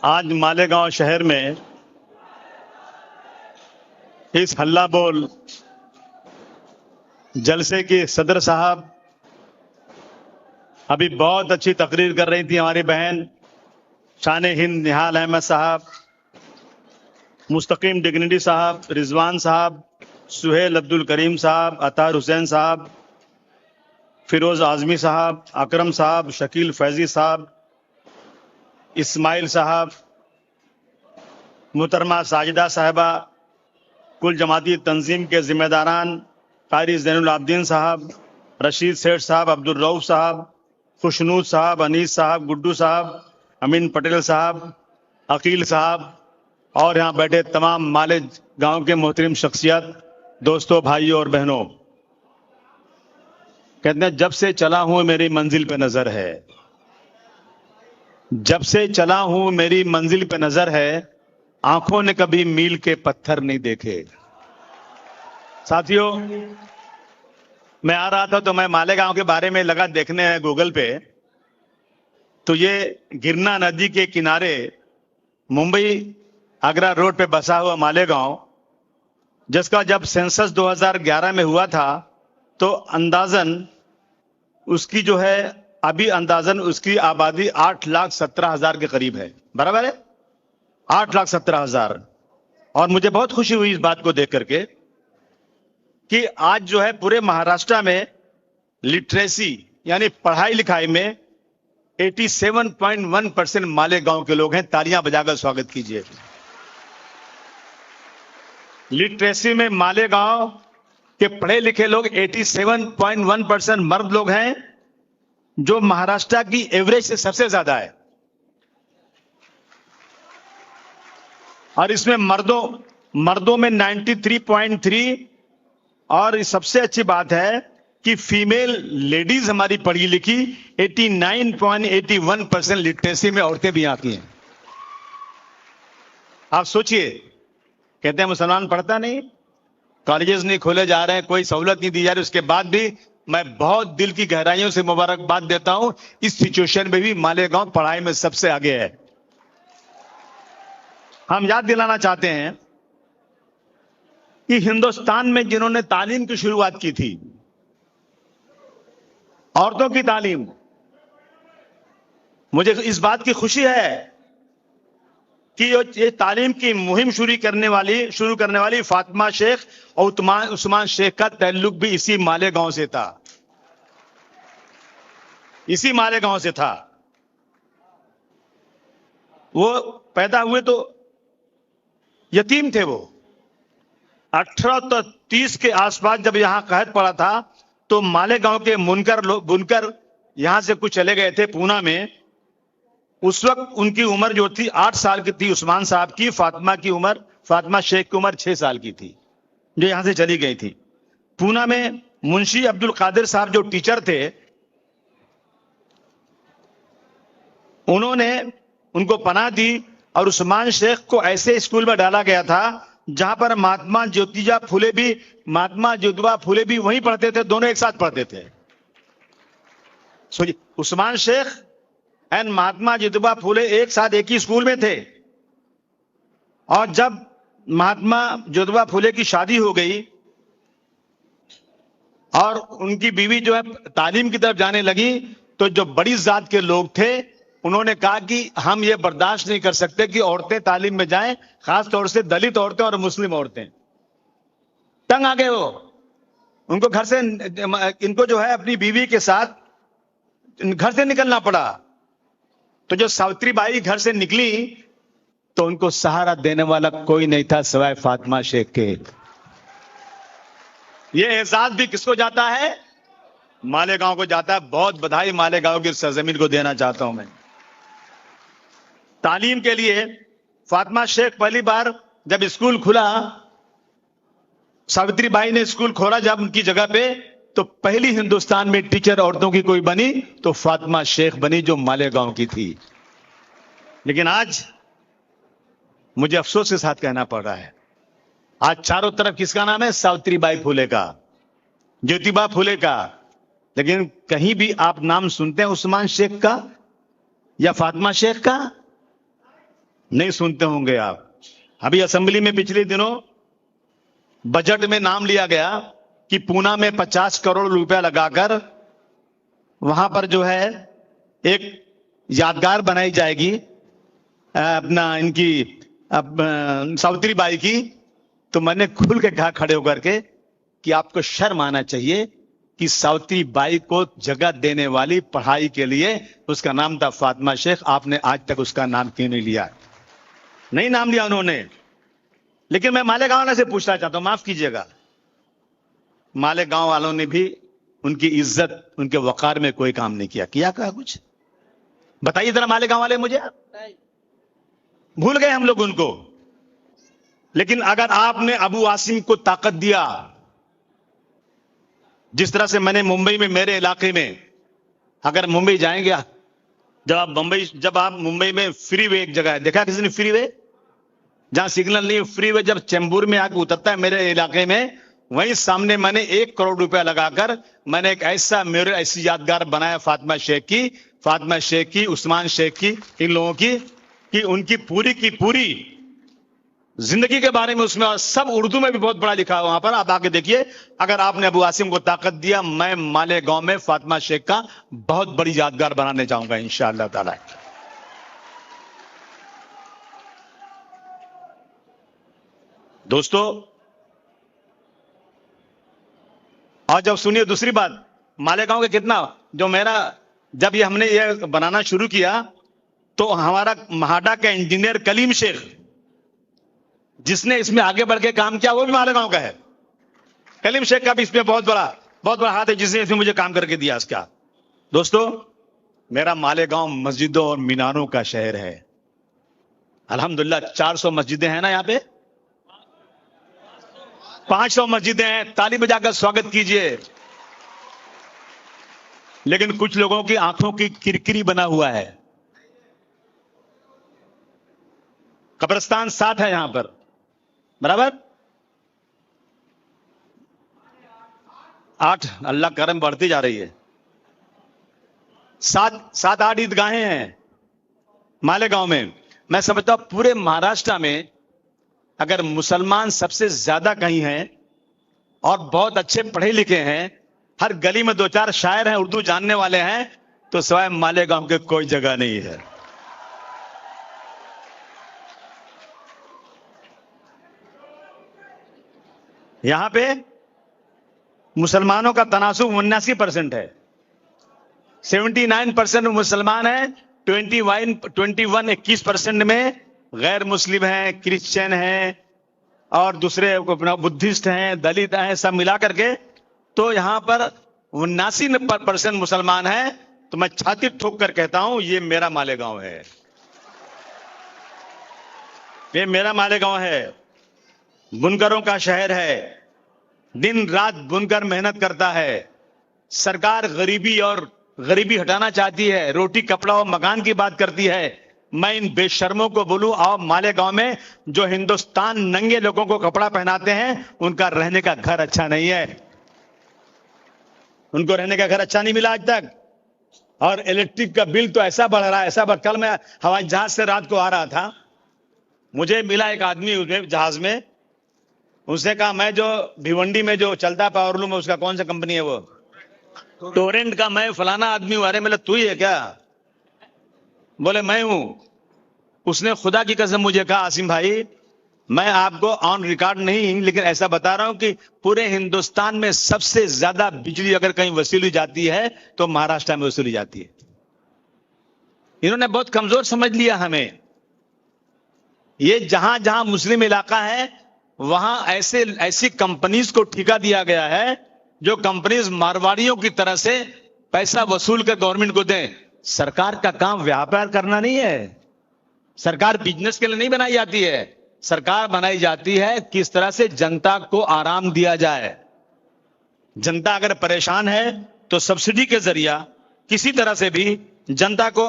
आज मालेगांव शहर में इस हल्ला बोल जलसे की सदर साहब अभी बहुत अच्छी तकरीर कर रही थी। हमारी बहन शान हिंद निहाल अहमद साहब, मुस्तकीम डिग्निटी साहब, रिजवान साहब, सुहेल अब्दुल करीम साहब, अतार हुसैन साहब, फिरोज आजमी साहब, अकरम साहब, शकील फैजी साहब, इस्माइल साहब, मुहतरमा साजिदा साहिबा, कुल जमाती तंजीम के जिम्मेदारान कारी जैनुल आबदीन साहब, रशीद सेठ साहब, अब्दुल रऊफ साहब, खुशनूद साहब, अनीस साहब, गुड्डू साहब, अमीन पटेल साहब, अकील साहब और यहाँ बैठे तमाम माले गांव के मोहतरम शख्सियत, दोस्तों, भाइयों और बहनों, कहते हैं जब से चला हूं मेरी मंजिल पे नजर है। जब से चला हूं मेरी मंजिल पे नजर है, आंखों ने कभी मील के पत्थर नहीं देखे। साथियों, मैं आ रहा था तो मैं मालेगांव के बारे में लगा देखने गूगल पे, तो ये गिरना नदी के किनारे मुंबई आगरा रोड पे बसा हुआ मालेगांव, जिसका जब सेंसस 2011 में हुआ था तो अंदाजन उसकी जो है अभी अंदाजन उसकी आबादी 8,17,000 के करीब है। बराबर है, 8,17,000। और मुझे बहुत खुशी हुई इस बात को देख करके कि आज जो है पूरे महाराष्ट्र में लिटरेसी यानी पढ़ाई लिखाई में 87.1% मालेगांव के लोग हैं। तालियां बजाकर स्वागत कीजिए। लिटरेसी में मालेगांव के पढ़े लिखे लोग 87.1% मर्द लोग हैं, जो महाराष्ट्र की एवरेज से सबसे ज्यादा है। और इसमें मर्दों में 93.3, और सबसे अच्छी बात है कि फीमेल लेडीज हमारी पढ़ी लिखी 89.81% लिटरेसी में औरतें भी आती हैं। आप सोचिए, कहते हैं मुसलमान पढ़ता नहीं, कॉलेजेस नहीं खोले जा रहे हैं, कोई सहूलत नहीं दी जा रही, उसके बाद भी मैं बहुत दिल की गहराइयों से मुबारकबाद देता हूं। इस सिचुएशन में भी मालेगांव पढ़ाई में सबसे आगे है। हम याद दिलाना चाहते हैं कि हिंदुस्तान में जिन्होंने तालीम की शुरुआत की थी, औरतों की तालीम, मुझे इस बात की खुशी है कि ये तालीम की मुहिम शुरू करने वाली फातिमा शेख और उस्मान शेख का ताल्लुक भी इसी मालेगांव से था। इसी मालेगांव से था। वो पैदा हुए तो यतीम थे। वो 1830 के आसपास जब यहां कहत पड़ा था तो मालेगांव के बुनकर यहां से कुछ चले गए थे पूना में। उस वक्त उनकी उम्र जो थी 8 साल की थी उस्मान साहब की। फातिमा शेख की उम्र 6 साल की थी, जो यहां से चली गई थी। पूना में मुंशी अब्दुल कादिर साहब जो टीचर थे, उन्होंने उनको पनाह दी और उस्मान शेख को ऐसे स्कूल में डाला गया था जहां पर महात्मा ज्योतिबा फुले भी वहीं पढ़ते थे। दोनों एक साथ पढ़ते थे। सोचिए, उस्मान शेख एंड महात्मा ज्योतिबा फुले एक साथ एक ही स्कूल में थे। और जब महात्मा ज्योतिबा फुले की शादी हो गई और उनकी बीवी जो है तालीम की तरफ जाने लगी, तो जो बड़ी जात के लोग थे उन्होंने कहा कि हम ये बर्दाश्त नहीं कर सकते कि औरतें तालीम में जाएं, खास तौर से दलित औरतें और मुस्लिम औरतें। तंग आ गए वो। उनको घर से, इनको जो है अपनी बीवी के साथ घर से निकलना पड़ा। तो जो सावित्रीबाई घर से निकली तो उनको सहारा देने वाला कोई नहीं था सिवाय फातिमा शेख के। ये एहसास भी किसको जाता है? मालेगांव को जाता है। बहुत बधाई मालेगांव की सरजमीन को देना चाहता हूं मैं। तालीम के लिए फातिमा शेख पहली बार जब स्कूल खुला, सावित्रीबाई ने स्कूल खोला जब उनकी जगह पे, तो पहली हिंदुस्तान में टीचर औरतों की कोई बनी तो फातिमा शेख बनी, जो मालेगांव की थी। लेकिन आज मुझे अफसोस के साथ कहना पड़ रहा है, आज चारों तरफ किसका नाम है? सावित्रीबाई फुले का, ज्योतिबा फुले का। लेकिन कहीं भी आप नाम सुनते हैं उस्मान शेख का या फातिमा शेख का? नहीं सुनते होंगे आप। अभी असेंबली में पिछले दिनों बजट में नाम लिया गया कि पूना में 50 करोड़ रुपया लगाकर वहां पर जो है एक यादगार बनाई जाएगी अपना इनकी सावित्री बाई की। तो मैंने खुल के कहा खड़े होकर के कि आपको शर्म आना चाहिए कि सावित्री बाई को जगह देने वाली पढ़ाई के लिए उसका नाम था फातिमा शेख, आपने आज तक उसका नाम क्यों नहीं लिया? नहीं नाम लिया उन्होंने। लेकिन मैं मालेगांव वाले से पूछना चाहता हूं, माफ कीजिएगा, मालेगांव वालों ने भी उनकी इज्जत उनके वकार में कोई काम नहीं किया? किया क्या कुछ? बताइए जरा मालेगांव वाले मुझे। भूल गए हम लोग उनको। लेकिन अगर आपने अबू आसिम को ताकत दिया, जिस तरह से मैंने मुंबई में, मेरे इलाके में, अगर मुंबई जाएंगे, जब आप मुंबई में फ्रीवे एक जगह है, देखा किसी ने फ्रीवे? जहां सिग्नल नहीं, फ्रीवे जब चेंबूर में आके उतरता है मेरे इलाके में, वहीं सामने मैंने 1 करोड़ रुपया लगाकर मैंने एक ऐसी यादगार बनाया फातिमा शेख की, उस्मान शेख की, इन लोगों की, कि उनकी पूरी की पूरी जिंदगी के बारे में उसमें, और सब उर्दू में भी बहुत बड़ा लिखा है वहां पर, आप आके देखिए। अगर आपने अबू आसिम को ताकत दिया, मैं मालेगांव में फातिमा शेख का बहुत बड़ी यादगार बनाने जाऊंगा इंशाअल्लाह ताला। दोस्तों, और जब सुनिए दूसरी बात, मालेगांव के कितना, जो मेरा, जब ये हमने ये बनाना शुरू किया तो हमारा महाडा का इंजीनियर कलीम शेख, जिसने इसमें आगे बढ़ के काम किया, वो भी मालेगांव का है। कलीम शेख का भी इसमें बहुत बड़ा हाथ है, जिसने इसमें मुझे काम करके दिया इसका। दोस्तों, मेरा मालेगांव मस्जिदों और मीनारों का शहर है। अल्हम्दुलिल्लाह 400 मस्जिदें हैं ना यहाँ पे, 500 मस्जिदें हैं, ताली बजाकर स्वागत कीजिए। लेकिन कुछ लोगों की आंखों की किरकिरी बना हुआ है। कब्रिस्तान 7 है यहां पर, बराबर 8, अल्लाह करम बढ़ती जा रही है। 7-8 ईदगाहें हैं मालेगांव में। मैं समझता हूं पूरे महाराष्ट्र में अगर मुसलमान सबसे ज्यादा कहीं हैं और बहुत अच्छे पढ़े लिखे हैं, हर गली में 2-4 शायर हैं, उर्दू जानने वाले हैं, तो सिवाय मालेगांव के कोई जगह नहीं है। यहां पे मुसलमानों का तनासुब 79% है। 79% मुसलमान है, 21% में गैर मुस्लिम हैं, क्रिश्चियन हैं और दूसरे बुद्धिस्ट हैं, दलित हैं, सब मिला करके तो यहां पर 79% मुसलमान हैं। तो मैं छाती ठोक कर कहता हूं, ये मेरा मालेगांव है, ये मेरा मालेगांव है। बुनकरों का शहर है, दिन रात बुनकर मेहनत करता है। सरकार गरीबी हटाना चाहती है, रोटी कपड़ा और मकान की बात करती है। मैं इन बेशर्मों को बोलूं, आओ मालेगांव में जो हिंदुस्तान नंगे लोगों को कपड़ा पहनाते हैं, उनका रहने का घर अच्छा नहीं है, उनको रहने का घर अच्छा नहीं मिला आज तक। और इलेक्ट्रिक का बिल तो ऐसा बढ़ रहा है, कल मैं हवाई जहाज से रात को आ रहा था, मुझे मिला एक आदमी उसमें जहाज में, उसने कहा मैं जो भिवंडी में जो चलता है पावरलूम में, उसका कौन सा कंपनी है वो, टोरेंट का, मैं फलाना आदमी हूं। अरे मतलब तू ही है क्या? बोले मैं हूं। उसने खुदा की कसम मुझे कहा, आसिम भाई मैं आपको ऑन रिकॉर्ड नहीं लेकिन ऐसा बता रहा हूं कि पूरे हिंदुस्तान में सबसे ज्यादा बिजली अगर कहीं वसूली जाती है तो महाराष्ट्र में वसूली जाती है। इन्होंने बहुत कमजोर समझ लिया हमें। ये जहां जहां मुस्लिम इलाका है वहां ऐसी कंपनीज को ठेका दिया गया है जो कंपनीज मारवाड़ियों की तरह से पैसा वसूल कर गवर्नमेंट को दें। सरकार का काम व्यापार करना नहीं है, सरकार बिजनेस के लिए नहीं बनाई जाती है। सरकार बनाई जाती है किस तरह से जनता को आराम दिया जाए। जनता अगर परेशान है तो सब्सिडी के जरिया किसी तरह से भी जनता को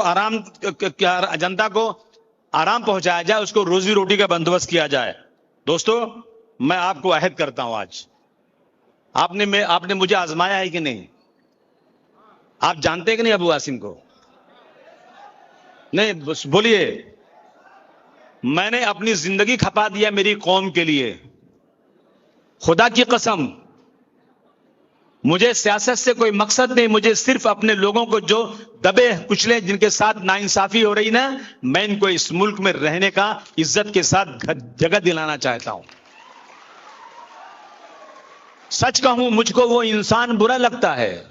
आराम पहुंचाया जाए, उसको रोजी रोटी का बंदोबस्त किया जाए। दोस्तों, मैं आपको अहद करता हूं, आज आपने मुझे आजमाया है कि नहीं? आप जानते हैं कि नहीं अबू आसिम को? नहीं, बोलिए। मैंने अपनी जिंदगी खपा दिया मेरी कौम के लिए। खुदा की कसम, मुझे सियासत से कोई मकसद नहीं, मुझे सिर्फ अपने लोगों को जो दबे कुचले, जिनके साथ नाइंसाफी हो रही ना, मैं इनको इस मुल्क में रहने का इज्जत के साथ जगह दिलाना चाहता हूं। सच कहूं मुझको वो इंसान बुरा लगता है,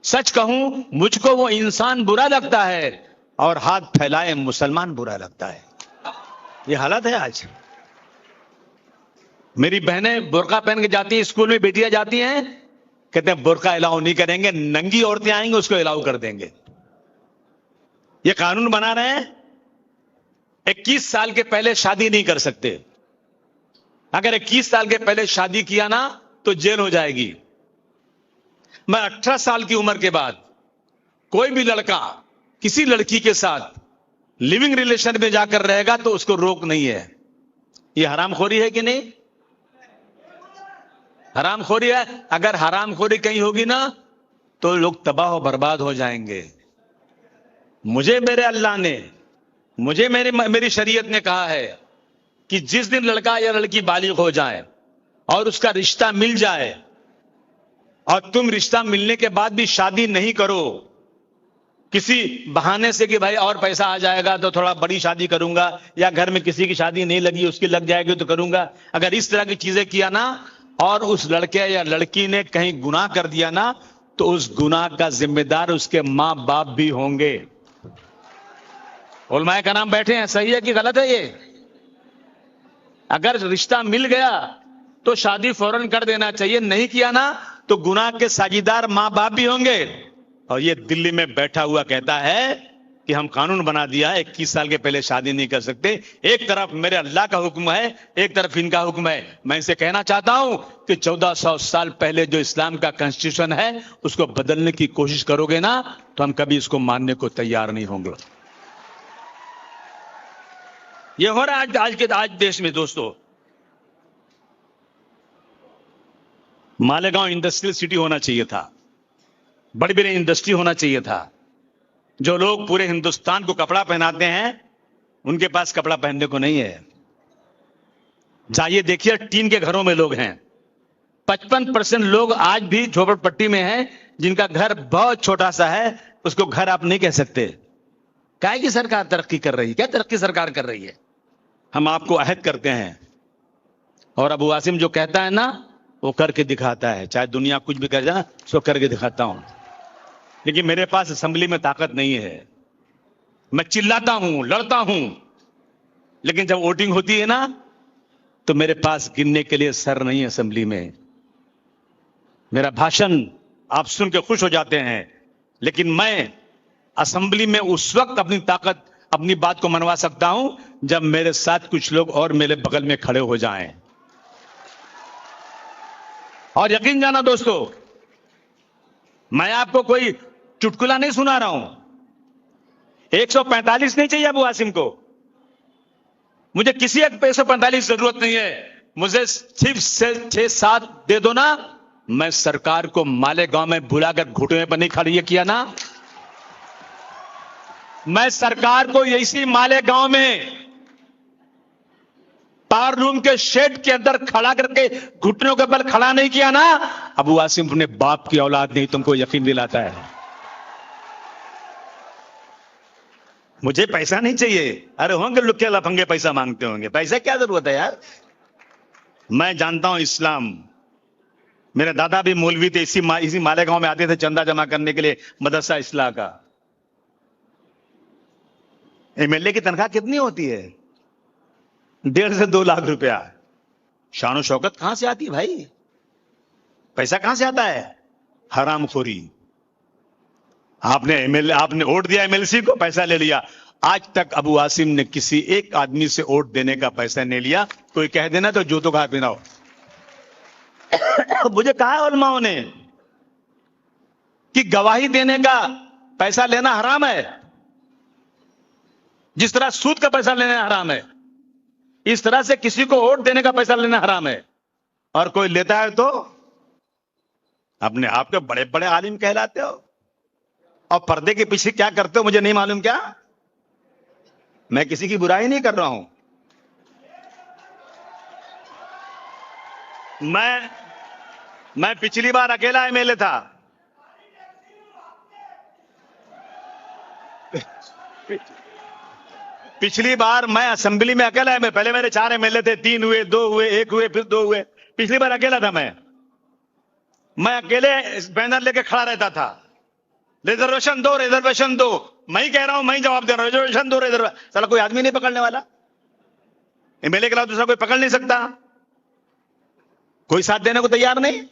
सच कहूं मुझको वो इंसान बुरा लगता है, और हाथ फैलाए मुसलमान बुरा लगता है। ये हालत है आज। मेरी बहनें बुर्का पहन के जाती हैं, स्कूल में बेटियां जाती हैं, कहते हैं बुर्का अलाउ नहीं करेंगे, नंगी औरतें आएंगी उसको अलाउ कर देंगे। ये कानून बना रहे हैं, 21 साल के पहले शादी नहीं कर सकते। अगर 21 साल के पहले शादी किया ना तो जेल हो जाएगी। मैं 18 साल की उम्र के बाद कोई भी लड़का किसी लड़की के साथ लिविंग रिलेशन में जाकर रहेगा तो उसको रोक नहीं है। ये हरामखोरी है कि नहीं? हरामखोरी है। अगर हरामखोरी कहीं होगी ना तो लोग तबाह और बर्बाद हो जाएंगे। मुझे मेरे अल्लाह ने, मुझे मेरी शरीयत ने कहा है कि जिस दिन लड़का या लड़की बालिग हो जाए और उसका रिश्ता मिल जाए, और तुम रिश्ता मिलने के बाद भी शादी नहीं करो किसी बहाने से कि भाई और पैसा आ जाएगा तो थोड़ा बड़ी शादी करूंगा, या घर में किसी की शादी नहीं लगी उसकी लग जाएगी तो करूंगा, अगर इस तरह की चीजें किया ना और उस लड़के या लड़की ने कहीं गुनाह कर दिया ना तो उस गुनाह का जिम्मेदार उसके मां बाप भी होंगे। उलमाए का नाम बैठे हैं, सही है कि गलत है ये? अगर रिश्ता मिल गया तो शादी फौरन कर देना चाहिए, नहीं किया ना तो गुनाह के साझीदार मां बाप भी होंगे। और ये दिल्ली में बैठा हुआ कहता है कि हम कानून बना दिया है 21 साल के पहले शादी नहीं कर सकते। एक तरफ मेरे अल्लाह का हुक्म है, एक तरफ इनका हुक्म है। मैं इसे कहना चाहता हूं कि 1400 साल पहले जो इस्लाम का कॉन्स्टिट्यूशन है उसको बदलने की कोशिश करोगे ना तो हम कभी इसको मानने को तैयार नहीं होंगे। ये हो रहा है आज देश में। दोस्तों, मालेगांव इंडस्ट्रियल सिटी होना चाहिए था, बड़ी बड़ी इंडस्ट्री होना चाहिए था। जो लोग पूरे हिंदुस्तान को कपड़ा पहनाते हैं उनके पास कपड़ा पहनने को नहीं है। जाइए देखिए, टीन के घरों में लोग हैं। 55% लोग आज भी झोपड़पट्टी में हैं, जिनका घर बहुत छोटा सा है, उसको घर आप नहीं कह सकते। काहे की सरकार तरक्की कर रही है? क्या तरक्की सरकार कर रही है? हम आपको अहद करते हैं, और अबू आसिम जो कहता है ना वो करके दिखाता है। चाहे दुनिया कुछ भी कर जाए उसको करके दिखाता हूं। लेकिन मेरे पास असेंबली में ताकत नहीं है। मैं चिल्लाता हूं, लड़ता हूं, लेकिन जब वोटिंग होती है ना तो मेरे पास गिनने के लिए सर नहीं है असेंबली में। मेरा भाषण आप सुन के खुश हो जाते हैं, लेकिन मैं असेंबली में उस वक्त अपनी ताकत, अपनी बात को मनवा सकता हूं जब मेरे साथ कुछ लोग और मेरे बगल में खड़े हो जाएं। और यकीन जाना दोस्तों, मैं आपको कोई चुटकुला नहीं सुना रहा हूं। 145 नहीं चाहिए अबू आसिम को, मुझे किसी एक 145 जरूरत नहीं है। मुझे सिर्फ 6-7 दे दो ना, मैं सरकार को मालेगांव में बुलाकर घुटने पर नहीं खड़ी किया ना, मैं सरकार को इसी मालेगांव में पावर रूम के शेड के अंदर खड़ा करके घुटनों के बल खड़ा नहीं किया ना, अबू आसिम अपने बाप की औलाद नहीं, तुमको यकीन दिलाता है। मुझे पैसा नहीं चाहिए। अरे होंगे लुक्के लफंगे पैसा मांगते होंगे, पैसा क्या जरूरत है यार। मैं जानता हूं इस्लाम। मेरे दादा भी मौलवी थे, इसी मालेगांव में आते थे चंदा जमा करने के लिए मदरसा इस्लाह का। एमएलए की तनख्वाह कितनी होती है? 1.5 से 2 लाख रुपया। शान शौकत कहां से आती है भाई? पैसा कहां से आता है? हरामखोरी। आपने वोट दिया एमएलसी को, पैसा ले लिया। आज तक अबू आसिम ने किसी एक आदमी से वोट देने का पैसा नहीं लिया। कोई कह देना तो जूतों का हाथ पिनाओ। मुझे कहा है उलमाओं ने कि गवाही देने का पैसा लेना हराम है, जिस तरह सूद का पैसा लेना हराम है, इस तरह से किसी को वोट देने का पैसा लेना हराम है। और कोई लेता है तो अपने आप को बड़े बड़े आलिम कहलाते हो, और पर्दे के पीछे क्या करते हो मुझे नहीं मालूम। क्या मैं किसी की बुराई नहीं कर रहा हूं, मैं पिछली बार अकेला एमएलए था। पिछली बार मैं असेंबली में अकेला है। पहले मेरे 4 एमएलए थे, 3 हुए, 2 हुए, 1 हुए, फिर 2 हुए। पिछली बार अकेला था मैं अकेले बैनर लेके खड़ा रहता था, रिजर्वेशन दो, रिजर्वेशन दो। मैं ही कह रहा हूं, मैं ही जवाब दे रहा हूं, रिजर्वेशन दो, रिजर्वेशन। साला कोई आदमी नहीं पकड़ने वाला, एमएलए के अलावा दूसरा कोई पकड़ नहीं सकता, कोई साथ देने को तैयार नहीं।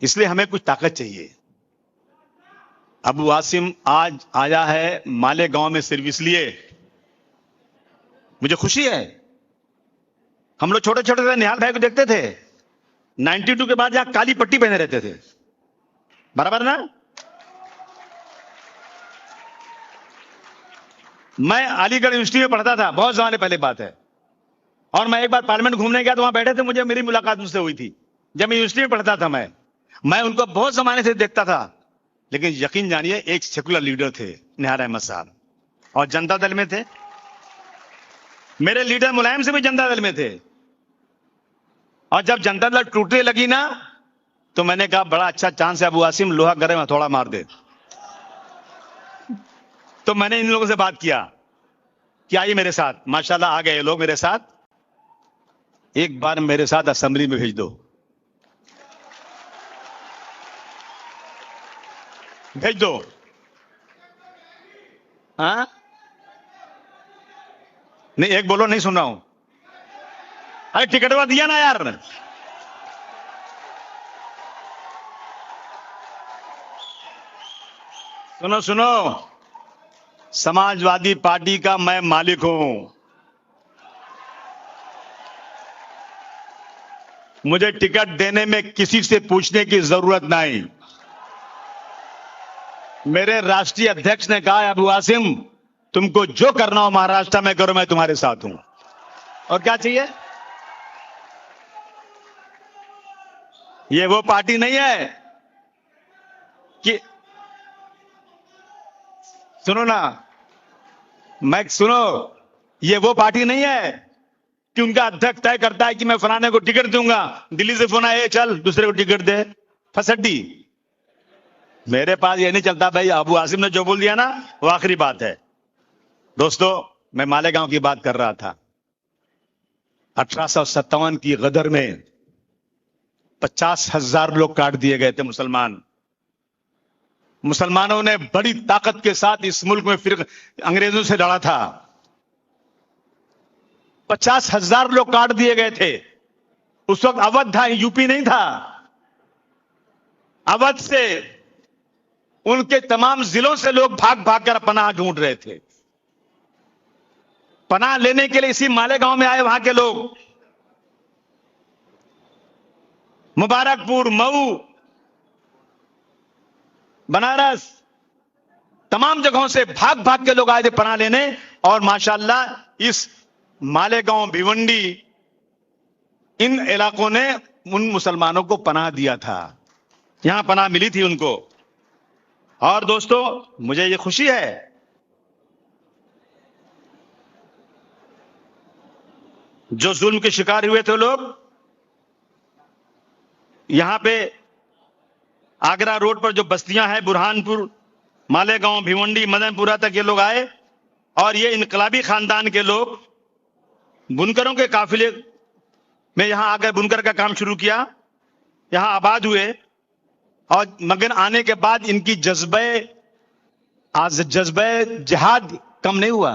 इसलिए हमें कुछ ताकत चाहिए। अबू वासिम आज आया है मालेगांव में सिर्फ इसलिए, मुझे खुशी है। हम लोग छोटे छोटे थे, निहाल भाई को देखते थे 92 के बाद यहां काली पट्टी पहने रहते थे, बराबर ना। मैं अलीगढ़ यूनिवर्सिटी में पढ़ता था, बहुत जमाने पहले बात है। और मैं एक बार पार्लियामेंट घूमने गया तो वहां बैठे थे, मेरी मुलाकात उनसे हुई थी जब मैं यूनिवर्सिटी में पढ़ता था। मैं उनको बहुत जमाने से देखता था, लेकिन यकीन जानिए एक सेकुलर लीडर थे निहाल अहमद साहब, और जनता दल में थे। मेरे लीडर मुलायम से भी जनता दल में थे। और जब जनता दल टूटने लगी ना, तो मैंने कहा बड़ा अच्छा चांस है अबू वासिम, लोहा गर्म हथौड़ा मार दे। तो मैंने इन लोगों से बात किया कि आइए मेरे साथ। माशाल्लाह आ गए लोग मेरे साथ। एक बार मेरे साथ असेंबली में भेज दो, भेज दो। हाँ नहीं, एक बोलो, नहीं सुन रहा हूं। अरे टिकटवा दिया ना यार। सुनो सुनो, समाजवादी पार्टी का मैं मालिक हूं। मुझे टिकट देने में किसी से पूछने की जरूरत नहीं। मेरे राष्ट्रीय अध्यक्ष ने कहा अबू वासिम तुमको जो करना हो महाराष्ट्र में करो, मैं तुम्हारे साथ हूं। और क्या चाहिए? ये वो पार्टी नहीं है कि, सुनो ना, मैं सुनो, ये वो पार्टी नहीं है कि उनका अध्यक्ष तय करता है कि मैं फलाने को टिकट दूंगा, दिल्ली से फोन आए चल दूसरे को टिकट दे, फसड्डी। मेरे पास ये नहीं चलता भाई। अबू वासिम ने जो बोल दिया ना वो आखिरी बात है। दोस्तों, मैं मालेगांव की बात कर रहा था। 1857 की गदर में 50,000 लोग काट दिए गए थे मुसलमान। मुसलमानों ने बड़ी ताकत के साथ इस मुल्क में फिर अंग्रेजों से लड़ा था। 50,000 लोग काट दिए गए थे। उस वक्त अवध था, यूपी नहीं था। अवध से उनके तमाम जिलों से लोग भाग भाग कर पनाह ढूंढ रहे थे। पनाह लेने के लिए इसी मालेगांव में आए वहां के लोग। मुबारकपुर, मऊ, बनारस, तमाम जगहों से भाग भाग के लोग आए थे पनाह लेने। और माशाल्लाह इस मालेगांव, भिवंडी, इन इलाकों ने उन मुसलमानों को पनाह दिया था। यहां पनाह मिली थी उनको। और दोस्तों, मुझे ये खुशी है जो जुल्म के शिकार हुए थे लोग, यहां पे आगरा रोड पर जो बस्तियां हैं, बुरहानपुर, मालेगांव, भिवंडी, मदनपुरा तक ये लोग आए। और ये इनकलाबी खानदान के लोग बुनकरों के काफिले में यहां आकर बुनकर का काम शुरू किया, यहां आबाद हुए। और मगर आने के बाद इनकी जज्बे जिहाद कम नहीं हुआ।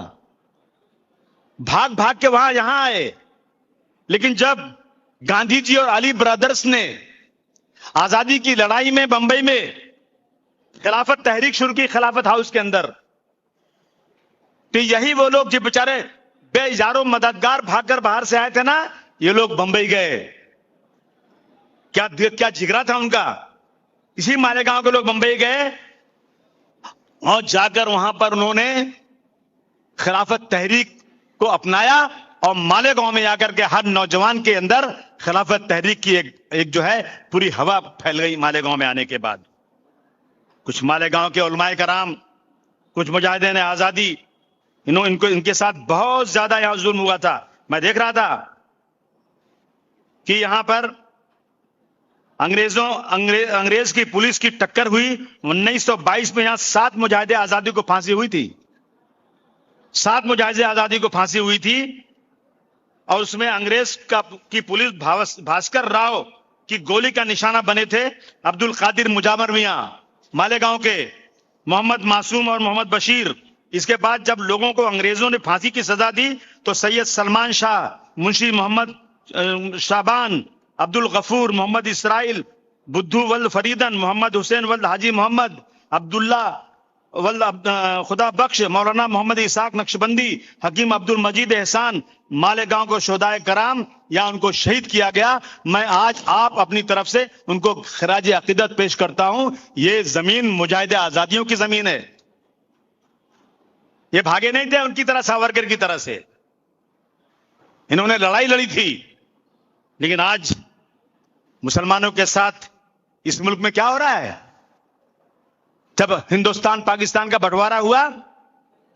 भाग भाग के वहां यहां आए। लेकिन जब गांधी जी और अली ब्रदर्स ने आजादी की लड़ाई में बंबई में खिलाफत तहरीक शुरू की, खिलाफत हाउस के अंदर, तो यही वो लोग जो बेचारे बेजारों मददगार भागकर बाहर से आए थे ना, ये लोग बंबई गए। क्या जिगरा था उनका। इसी मालेगांव के लोग बंबई गए और जाकर वहां पर उन्होंने खिलाफत तहरीक को अपनाया। और मालेगांव में आकर के हर नौजवान के अंदर खिलाफत तहरीक की एक जो है पूरी हवा फैल गई मालेगांव में आने के बाद। कुछ मालेगांव के उलमाए कराम, कुछ मुजाहिदीन आजादी, इनके साथ बहुत ज्यादा यहां जुल्म हुआ था। मैं देख रहा था कि यहां पर अंग्रेज की पुलिस की टक्कर हुई। 1922 में यहां 7 मुजाहिदे आजादी को फांसी हुई थी। 7 मुजाहिदे आजादी को फांसी हुई थी और उसमें अंग्रेज की पुलिस भास्कर राव की गोली का निशाना बने थे अब्दुल कादिर मुजावर मियां मालेगांव के, मोहम्मद मासूम और मोहम्मद बशीर। इसके बाद जब लोगों को अंग्रेजों ने फांसी की सजा दी तो सैयद सलमान शाह, मुंशी मोहम्मद शाबान, अब्दुल गफूर, मोहम्मद इसराइल, बुद्धू वल्द फरीदन, मोहम्मद हुसैन वल्द हाजी मोहम्मद, अब्दुल्ला वल्द खुदा बख्श, मौलाना मोहम्मद इसाक नक्शबंदी, हकीम अब्दुल मजीद एहसान मालेगांव को शोदाए कराम या उनको शहीद किया गया। मैं आज आप अपनी तरफ से उनको खराज अकीदत पेश करता हूं। ये जमीन मुजाहिदे आजादियों की जमीन है। ये भागे नहीं थे उनकी तरह, सावरकर की तरह से। इन्होंने लड़ाई लड़ी थी। लेकिन आज मुसलमानों के साथ इस मुल्क में क्या हो रहा है? जब हिंदुस्तान पाकिस्तान का बंटवारा हुआ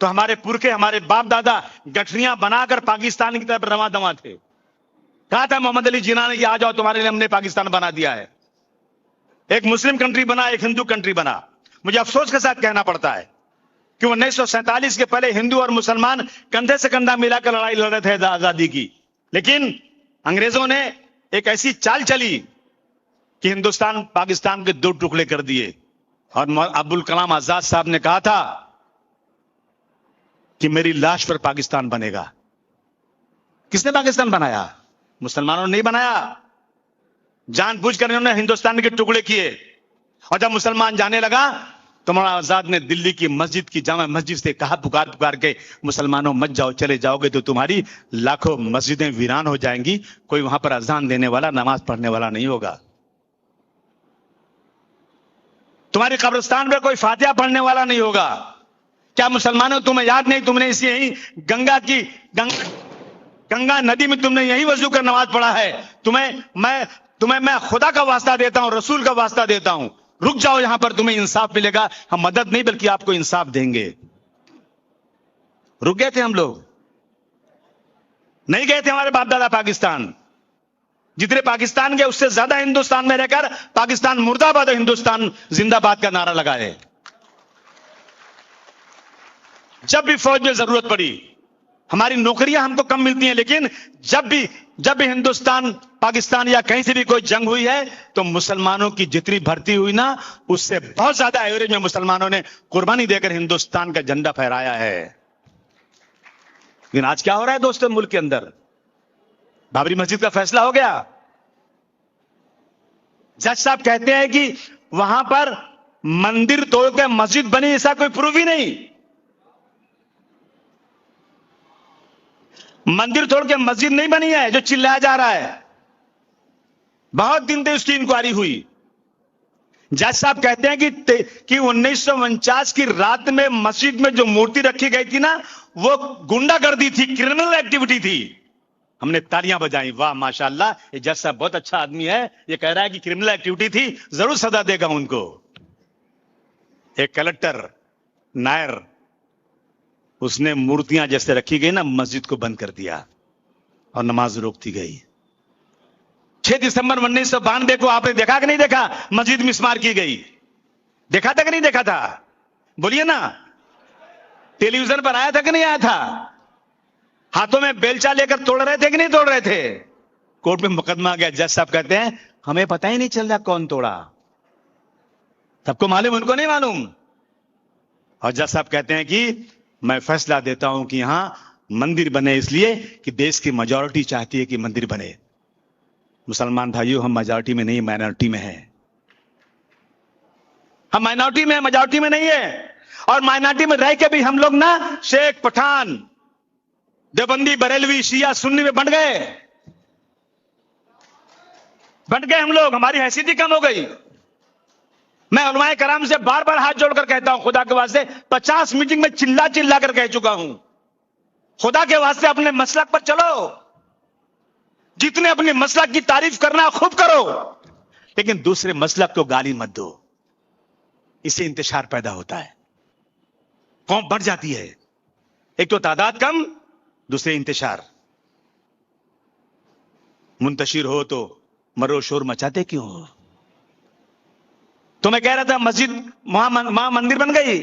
तो हमारे पुरखे, हमारे बाप दादा गठरियां बनाकर पाकिस्तान की तरफ रवा दवा थे। कहा था मोहम्मद अली जिन्ना ने कि आ जाओ, तुम्हारे लिए हमने पाकिस्तान बना दिया है। एक मुस्लिम कंट्री बना, एक हिंदू कंट्री बना। मुझे अफसोस के साथ कहना पड़ता है कि 1947 के पहले हिंदू और मुसलमान कंधे से कंधा मिलाकर लड़ाई लड़ रहे थे आजादी की। लेकिन अंग्रेजों ने एक ऐसी चाल चली कि हिंदुस्तान पाकिस्तान के 2 टुकड़े कर दिए। और अब्दुल कलाम आजाद साहब ने कहा था कि मेरी लाश पर पाकिस्तान बनेगा। किसने पाकिस्तान बनाया? मुसलमानों ने नहीं बनाया। जानबूझकर उन्होंने हिंदुस्तान के टुकड़े किए। और जब मुसलमान जाने लगा तो मौलाना आजाद ने दिल्ली की मस्जिद की जामा मस्जिद से कहा पुकार पुकार के, मुसलमानों मत जाओ, चले जाओगे तो तुम्हारी लाखों मस्जिदें वीरान हो जाएंगी। कोई वहां पर अजान देने वाला, नमाज पढ़ने वाला नहीं होगा। तुम्हारी कब्रिस्तान में कोई फातिहा पढ़ने वाला नहीं होगा। क्या मुसलमानों तुम्हें याद नहीं, तुमने इसी यही गंगा नदी में तुमने यही वजू कर नमाज पढ़ा है? तुम्हें मैं खुदा का वास्ता देता हूं, रसूल का वास्ता देता हूं, रुक जाओ, यहां पर तुम्हें इंसाफ मिलेगा। हम मदद नहीं बल्कि आपको इंसाफ देंगे। रुक गए थे हम लोग, नहीं गए थे हमारे बाप दादा पाकिस्तान। जितने पाकिस्तान गए उससे ज्यादा हिंदुस्तान में रहकर पाकिस्तान मुर्दाबाद, हिंदुस्तान जिंदाबाद का नारा लगाए। जब भी फौज में जरूरत पड़ी, हमारी नौकरियां हमको कम मिलती हैं, लेकिन जब भी हिंदुस्तान पाकिस्तान या कहीं से भी कोई जंग हुई है तो मुसलमानों की जितनी भर्ती हुई ना, उससे बहुत ज्यादा एवरेज में मुसलमानों ने कुर्बानी देकर हिंदुस्तान का झंडा फहराया है। लेकिन आज क्या हो रहा है दोस्तों मुल्क के अंदर? बाबरी मस्जिद का फैसला हो गया। जज साहब कहते हैं कि वहां पर मंदिर तोड़ के मस्जिद बनी, ऐसा कोई प्रूफ ही नहीं। मंदिर तोड़ के मस्जिद नहीं बनी है जो चिल्लाया जा रहा है। बहुत दिन से उसकी इंक्वायरी हुई। जज साहब कहते हैं कि 1949 की रात में मस्जिद में जो मूर्ति रखी गई थी ना, वो गुंडागर्दी थी, क्रिमिनल एक्टिविटी थी। हमने तालियां बजाई, वाह माशाल्लाह, ये जज साहब बहुत अच्छा आदमी है। ये कह रहा है कि क्रिमिनल एक्टिविटी थी, जरूर सजा देगा उनको। एक कलेक्टर नायर, उसने मूर्तियां जैसे रखी गई ना, मस्जिद को बंद कर दिया और नमाज रोक दी गई। 6 दिसंबर 1992 को आपने देखा कि नहीं देखा? मस्जिद मिसमार की गई। देखा था कि नहीं देखा था? बोलिए ना। टेलीविजन पर आया था कि नहीं आया था? हाथों में बेलचा लेकर तोड़ रहे थे कि नहीं तोड़ रहे थे? कोर्ट में मुकदमा आ गया। जज साहब कहते हैं हमें पता ही नहीं चल रहा कौन तोड़ा। सबको मालूम, उनको नहीं मालूम। और जज साहब कहते हैं कि मैं फैसला देता हूं कि यहां मंदिर बने, इसलिए कि देश की मेजॉरिटी चाहती है कि मंदिर बने। मुसलमान भाइयों, हम मेजॉरिटी में नहीं, माइनॉरिटी में है। हम माइनॉरिटी में, मेजॉरिटी में नहीं है। और माइनॉरिटी में रह के भी हम लोग ना शेख, पठान, देवबंदी, बरेलवी, शिया, सुन्नी में बंट गए हम लोग। हमारी हैसियत ही कम हो गई। मैं उलमाए कराम से बार बार हाथ जोड़कर कहता हूं, खुदा के वास्ते 50 मीटिंग में चिल्ला चिल्ला कर कह चुका हूं, खुदा के वास्ते अपने मसलक पर चलो। जितने अपने मसलक की तारीफ करना खूब करो, लेकिन दूसरे मसलक को गाली मत दो। इससे इंतशार पैदा होता है, कौम बढ़ जाती है। एक तो तादाद कम, दूसरे इंतशार। मुंतशिर हो तो मरो शोर मचाते क्यों हो? तो मैं कह रहा था मस्जिद वहां मंदिर बन गई।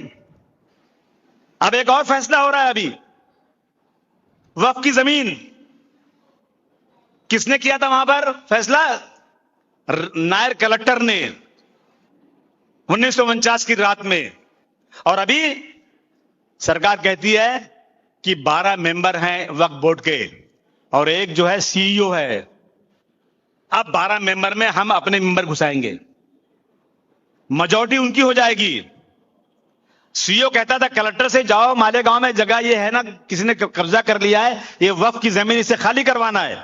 अब एक और फैसला हो रहा है अभी, वक्फ की जमीन किसने किया था वहां पर फैसला? नायर कलेक्टर ने 1949 की रात में। और अभी सरकार कहती है कि 12 मेंबर हैं वक्फ बोर्ड के और एक जो है सीईओ है। अब 12 मेंबर में हम अपने मेंबर घुसाएंगे, मेजॉरिटी उनकी हो जाएगी। सीईओ कहता था कलेक्टर से जाओ, मालेगांव में जगह ये है ना, किसी ने कब्जा कर लिया है, ये वक्फ की जमीन, इसे खाली करवाना है।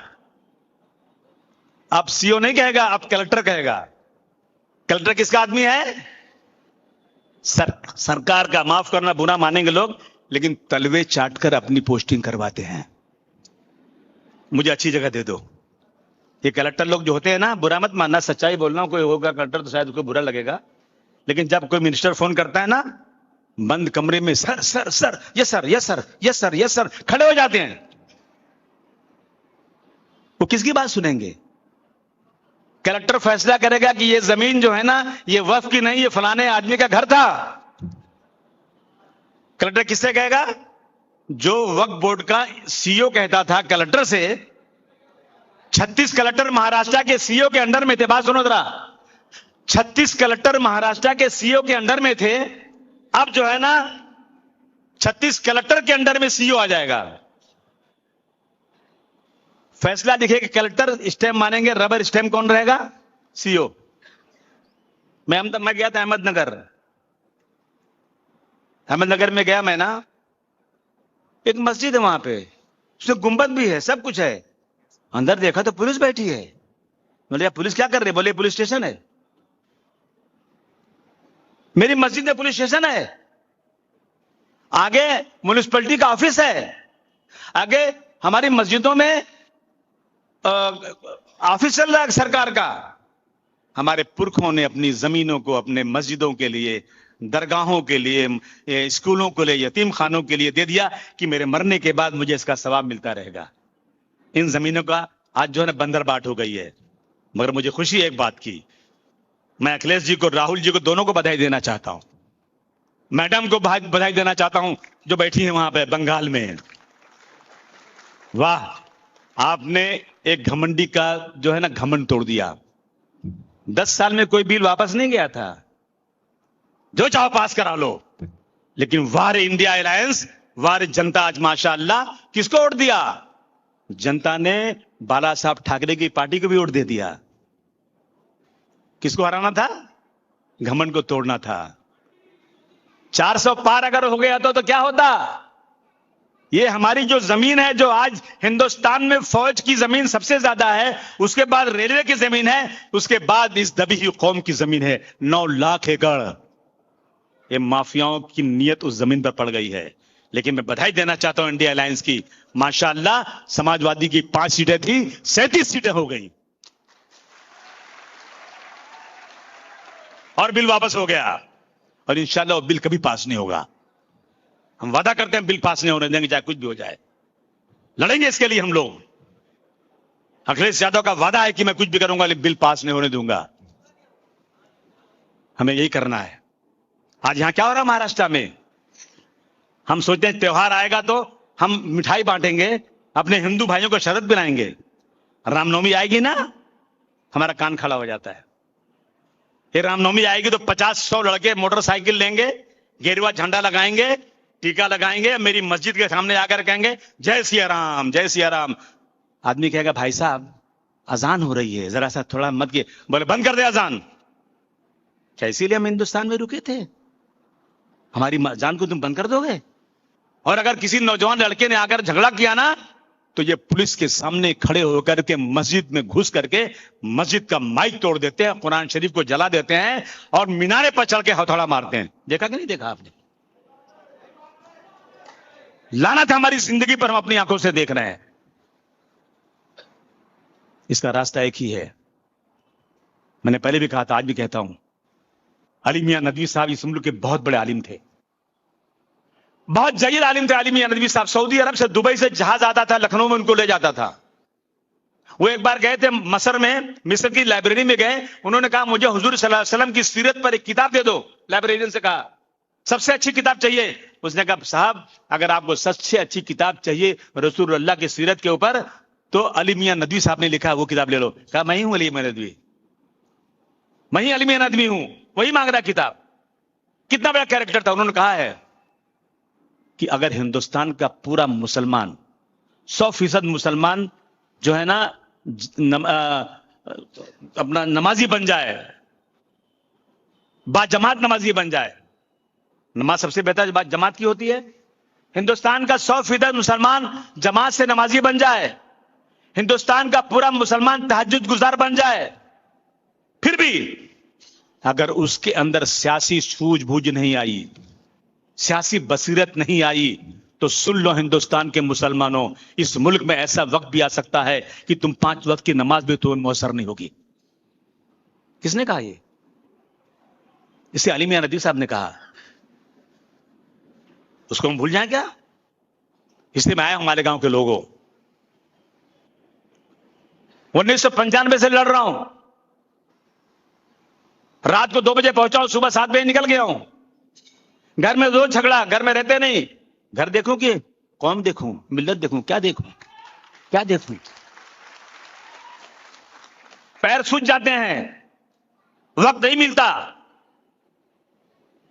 अब सीईओ नहीं कहेगा, अब कलेक्टर कहेगा। कलेक्टर किसका आदमी है? सरकार का। माफ करना, बुरा मानेंगे लोग, लेकिन तलवे चाटकर अपनी पोस्टिंग करवाते हैं। मुझे अच्छी जगह दे दो। ये कलेक्टर लोग जो होते हैं ना, बुरा मत मानना, सच्चाई बोलना, कोई होगा कलेक्टर तो शायद उसको बुरा लगेगा, लेकिन जब कोई मिनिस्टर फोन करता है ना, बंद कमरे में sir sir sir, yes sir yes sir yes sir yes sir खड़े हो जाते हैं। वो किसकी बात सुनेंगे? कलेक्टर फैसला करेगा कि ये जमीन जो है ना, ये वक्फ की नहीं, ये फलाने आदमी का घर था। कलेक्टर किससे कहेगा? जो वक्फ बोर्ड का सीईओ कहता था कलेक्टर से। 36 कलेक्टर महाराष्ट्र के सीईओ के अंडर में थे। बात सुनो जरा, 36 कलेक्टर महाराष्ट्र के सीईओ के अंडर में थे। अब जो है ना 36 कलेक्टर के अंडर में सीईओ आ जाएगा। फैसला लिखेगा कलेक्टर, स्टैम्प मानेंगे, रबर स्टैम्प कौन रहेगा? सीईओ। मैं गया था अहमदनगर में गया मैं ना, एक मस्जिद है वहां पे, उसमें गुंबद भी है, सब कुछ है। अंदर देखा तो पुलिस बैठी है। बोले यार पुलिस क्या कर रही है? बोले पुलिस स्टेशन है। मेरी मस्जिद में पुलिस स्टेशन है, आगे म्युनिसिपैलिटी का ऑफिस है, आगे हमारी मस्जिदों में ऑफिस चल रहा है सरकार का। हमारे पुरखों ने अपनी जमीनों को अपने मस्जिदों के लिए, दरगाहों के लिए, स्कूलों के लिए, यतीम खानों के लिए दे दिया कि मेरे मरने के बाद मुझे इसका सवाब मिलता रहेगा। इन जमीनों का आज जो है ना बंदरबाट हो गई है। मगर मुझे खुशी है एक बात की, मैं अखिलेश जी को, राहुल जी को, दोनों को बधाई देना चाहता हूं। मैडम को बधाई देना चाहता हूं जो बैठी है वहां पे बंगाल में। वाह, आपने एक घमंडी का जो है ना घमंड तोड़ दिया। 10 साल में कोई बिल वापस नहीं गया था, जो चाहो पास करा लो, लेकिन वार इंडिया अलायंस, वार जनता, आज माशाअल्लाह किसको वोट दिया? जनता ने बाला साहब ठाकरे की पार्टी को भी वोट दे दिया। किसको हराना था? घमंड को तोड़ना था। 400 पार अगर हो गया तो क्या होता? ये हमारी जो जमीन है, जो आज हिंदुस्तान में फौज की जमीन सबसे ज्यादा है, उसके बाद रेलवे की जमीन है, उसके बाद इस दबी हुई कौम की जमीन है 9 लाख एकड़। ये माफियाओं की नीयत उस जमीन पर पड़ गई है। लेकिन मैं बधाई देना चाहता हूं इंडिया अलायंस की, माशाअल्लाह समाजवादी की 5 सीटें थी, 37 सीटें हो गई और बिल वापस हो गया। और इंशाल्लाह वो बिल कभी पास नहीं होगा। हम वादा करते हैं बिल पास नहीं होने देंगे, चाहे कुछ भी हो जाए। लड़ेंगे इसके लिए हम लोग। अखिलेश यादव का वादा है कि मैं कुछ भी करूंगा लेकिन बिल पास नहीं होने दूंगा। हमें यही करना है। आज यहां क्या हो रहा है महाराष्ट्र में? हम सोचते हैं त्योहार आएगा तो हम मिठाई बांटेंगे, अपने हिंदू भाइयों को शरबत पिलाएंगे। रामनवमी आएगी ना, हमारा कान खड़ा हो जाता है। ये रामनवमी आएगी तो 50-100 लड़के मोटरसाइकिल लेंगे, गेरुआ झंडा लगाएंगे, टीका लगाएंगे, मेरी मस्जिद के सामने आकर कहेंगे जय सिया राम, जय सिया राम। आदमी कहेगा भाई साहब अजान हो रही है, जरा सा थोड़ा मत किए। बोले बंद कर दे अजान। क्या इसीलिए हम हिंदुस्तान में रुके थे? हमारी अजान को तुम बंद कर दोगे? और अगर किसी नौजवान लड़के ने आकर झगड़ा किया ना, तो ये पुलिस के सामने खड़े होकर के मस्जिद में घुस करके मस्जिद का माइक तोड़ देते हैं, कुरान शरीफ को जला देते हैं और मीनारे पर चढ़ के हथौड़ा मारते हैं। देखा कि नहीं देखा आपने? लानत है हमारी जिंदगी पर, हम अपनी आंखों से देख रहे हैं। इसका रास्ता एक ही है। मैंने पहले भी कहा था, आज भी कहता हूं, अली मियां नदवी साहब इस मुल्क के बहुत बड़े आलिम थे, बहुत जलील आलिम थे अली मियां नदवी साहब। सऊदी अरब से, दुबई से जहाज आता था, लखनऊ में उनको ले जाता था। वो एक बार गए थे मसर में, मिस्र की लाइब्रेरी में गए, उन्होंने कहा मुझे हुजूर सल्लल्लाहु अलैहि वसल्लम की सीरत पर एक किताब दे दो। लाइब्रेरियन से कहा सबसे अच्छी किताब चाहिए। उसने कहा साहब अगर आपको सबसे अच्छी किताब चाहिए रसूलुल्लाह की सीरत के ऊपर तो अली मियां नदवी साहब ने लिखा, वो किताब ले लो। कहा मैं ही हूं अली मियां नदवी, मैं ही अली मियां नदवी हूं, वही मांग रहा किताब। कितना बड़ा कैरेक्टर था। उन्होंने कहा है कि अगर हिंदुस्तान का पूरा मुसलमान 100% मुसलमान जो है ना अपना नमाजी बन जाए, बाजमात नमाजी बन जाए, नमाज सबसे बेहतर बात जमात की होती है। हिंदुस्तान का 100% मुसलमान जमात से नमाजी बन जाए, हिंदुस्तान का पूरा मुसलमान तहज्जुद गुजार बन जाए, फिर भी अगर उसके अंदर सियासी सूझबूझ नहीं आई, सियासी बसीरत नहीं आई, तो सुन लो हिंदुस्तान के मुसलमानों, इस मुल्क में ऐसा वक्त भी आ सकता है कि तुम 5 वक्त की नमाज भी तुम्हें मुयस्सर नहीं होगी। किसने कहा ये? इसे अली मियां नदवी साहब ने कहा। उसको हम भूल जाएं क्या? इसलिए मैं आया हूं हमारे गांव के लोगों, 1995 से लड़ रहा हूं। रात को 2 बजे पहुंचा हूं, सुबह 7 बजे निकल गया हूं। घर में रोज झगड़ा, घर में रहते नहीं। घर देखूं कि कौम देखूं, मिल्लत देखूं, क्या देखूं, क्या देखूं? पैर सूज जाते हैं, वक्त नहीं मिलता।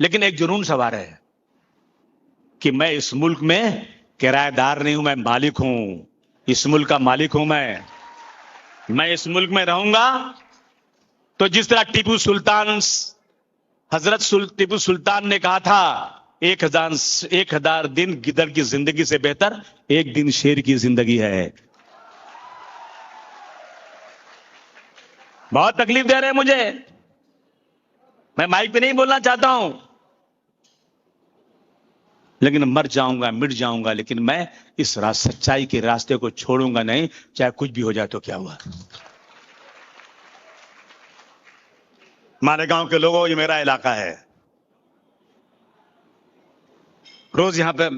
लेकिन एक जुनून सवार है कि मैं इस मुल्क में किराएदार नहीं हूं, मैं मालिक हूं। इस मुल्क का मालिक हूं मैं इस मुल्क में रहूंगा तो जिस तरह टीपू सुल्तान, हजरत टीपू सुल्तान ने कहा था 1000 दिन गिदड़ की जिंदगी से बेहतर एक दिन शेर की जिंदगी है। बहुत तकलीफ दे रहे हैं मुझे, मैं माइक पे नहीं बोलना चाहता हूं, लेकिन मर जाऊंगा, मिट जाऊंगा, लेकिन मैं इस सच्चाई के रास्ते को छोड़ूंगा नहीं, चाहे कुछ भी हो जाए तो क्या हुआ। हमारे गांव के लोगों, ये मेरा इलाका है। रोज यहां पे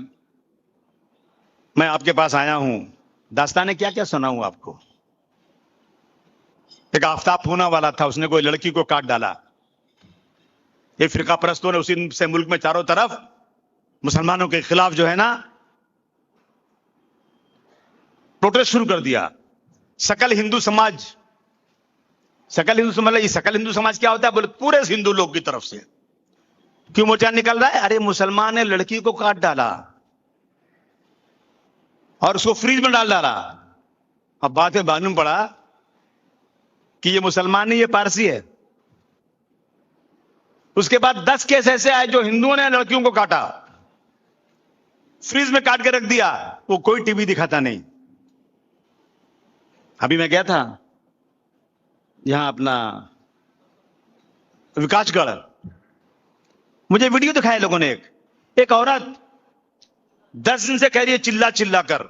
मैं आपके पास आया हूं, दास्ताने क्या क्या सुनाऊं आपको। एक आफ्ताब पूना वाला था, उसने कोई लड़की को काट डाला। ये फिरका परस्तों ने उसी से मुल्क में चारों तरफ मुसलमानों के खिलाफ जो है ना प्रोटेस्ट शुरू कर दिया। सकल हिंदू समाज, सकल हिंदू समाज क्या होता है? बोले पूरे हिंदू लोग की तरफ से क्यों मोर्चा निकल रहा है? अरे मुसलमान ने लड़की को काट डाला और उसको फ्रीज में डाल डाला। अब बात में मालूम पड़ा कि ये मुसलमान नहीं, ये पारसी है। उसके बाद 10 केस ऐसे आए जो हिंदुओं ने लड़कियों को काटा, फ्रीज में काट के रख दिया, वो कोई टीवी दिखाता नहीं। अभी मैं गया था यहां अपना विकासगढ़, मुझे वीडियो दिखाया लोगों ने। एक औरत 10 दिन से कह रही है चिल्ला चिल्ला कर,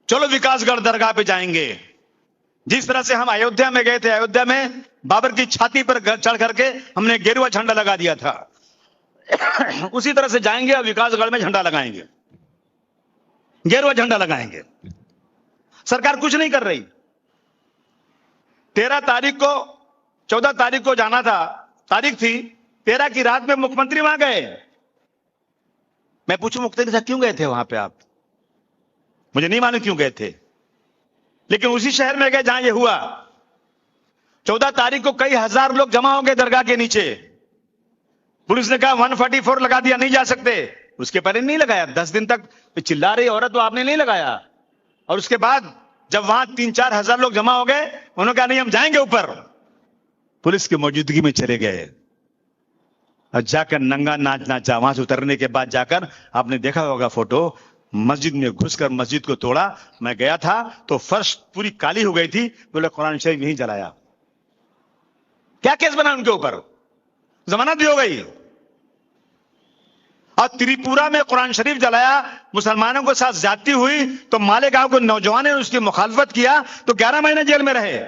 चलो विकासगढ़ दरगाह पे जाएंगे। जिस तरह से हम अयोध्या में गए थे, अयोध्या में बाबर की छाती पर चढ़ करके हमने गेरुआ झंडा लगा दिया था, उसी तरह से जाएंगे और विकासगढ़ में झंडा लगाएंगे, गेरुआ झंडा लगाएंगे। सरकार कुछ नहीं कर रही। 13 तारीख को, 14 तारीख को जाना था, तारीख थी 13 की रात में मुख्यमंत्री वहां गए। मैं पूछूं मुख्यमंत्री साहब क्यों गए थे वहां पे आप? मुझे नहीं मालूम क्यों गए थे, लेकिन उसी शहर में गए जहां ये हुआ। 14 तारीख को कई हजार लोग जमा हो गए दरगाह के नीचे। पुलिस ने कहा 144 लगा दिया, नहीं जा सकते। उसके पहले नहीं लगाया, 10 दिन तक चिल्ला रही औरत, तो आपने नहीं लगाया। और उसके बाद जब वहां 3-4 हजार लोग जमा हो गए, उन्होंने कहा नहीं हम जाएंगे ऊपर। पुलिस की मौजूदगी में चले गए और जाकर नंगा नाच नाचा। वहां से उतरने के बाद जाकर आपने देखा होगा फोटो, मस्जिद में घुसकर मस्जिद को तोड़ा। मैं गया था तो फर्श पूरी काली हो गई थी, बोले कुरान शरीफ नहीं जलाया। क्या केस बना उनके ऊपर? जमानत भी हो गई। और त्रिपुरा में कुरान शरीफ जलाया, मुसलमानों के साथ ज्यादती हुई तो मालेगांव के नौजवानों ने उसकी मुखालफत किया तो 11 महीने जेल में रहे।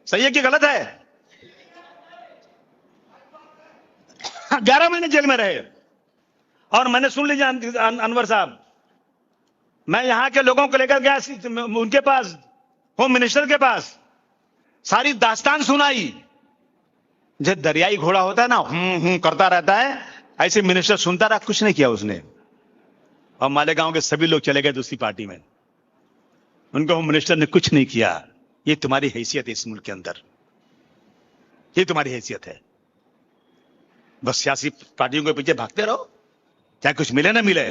सही है कि गलत है? 11 महीने जेल में रहे। और मैंने सुन लीजिए अनवर साहब, मैं यहां के लोगों को लेकर गया उनके पास, होम मिनिस्टर के पास। सारी दास्तान सुनाई। जब दरियाई घोड़ा होता है ना, करता रहता है, ऐसे मिनिस्टर सुनता रहा, कुछ नहीं किया उसने। और मालेगांव के सभी लोग चले गए दूसरी पार्टी में। उनको होम मिनिस्टर ने कुछ नहीं किया। ये तुम्हारी हैसियत है इस मुल्क के अंदर, ये तुम्हारी हैसियत है। बस सियासी पार्टियों के पीछे भागते रहो, चाहे कुछ मिले ना मिले।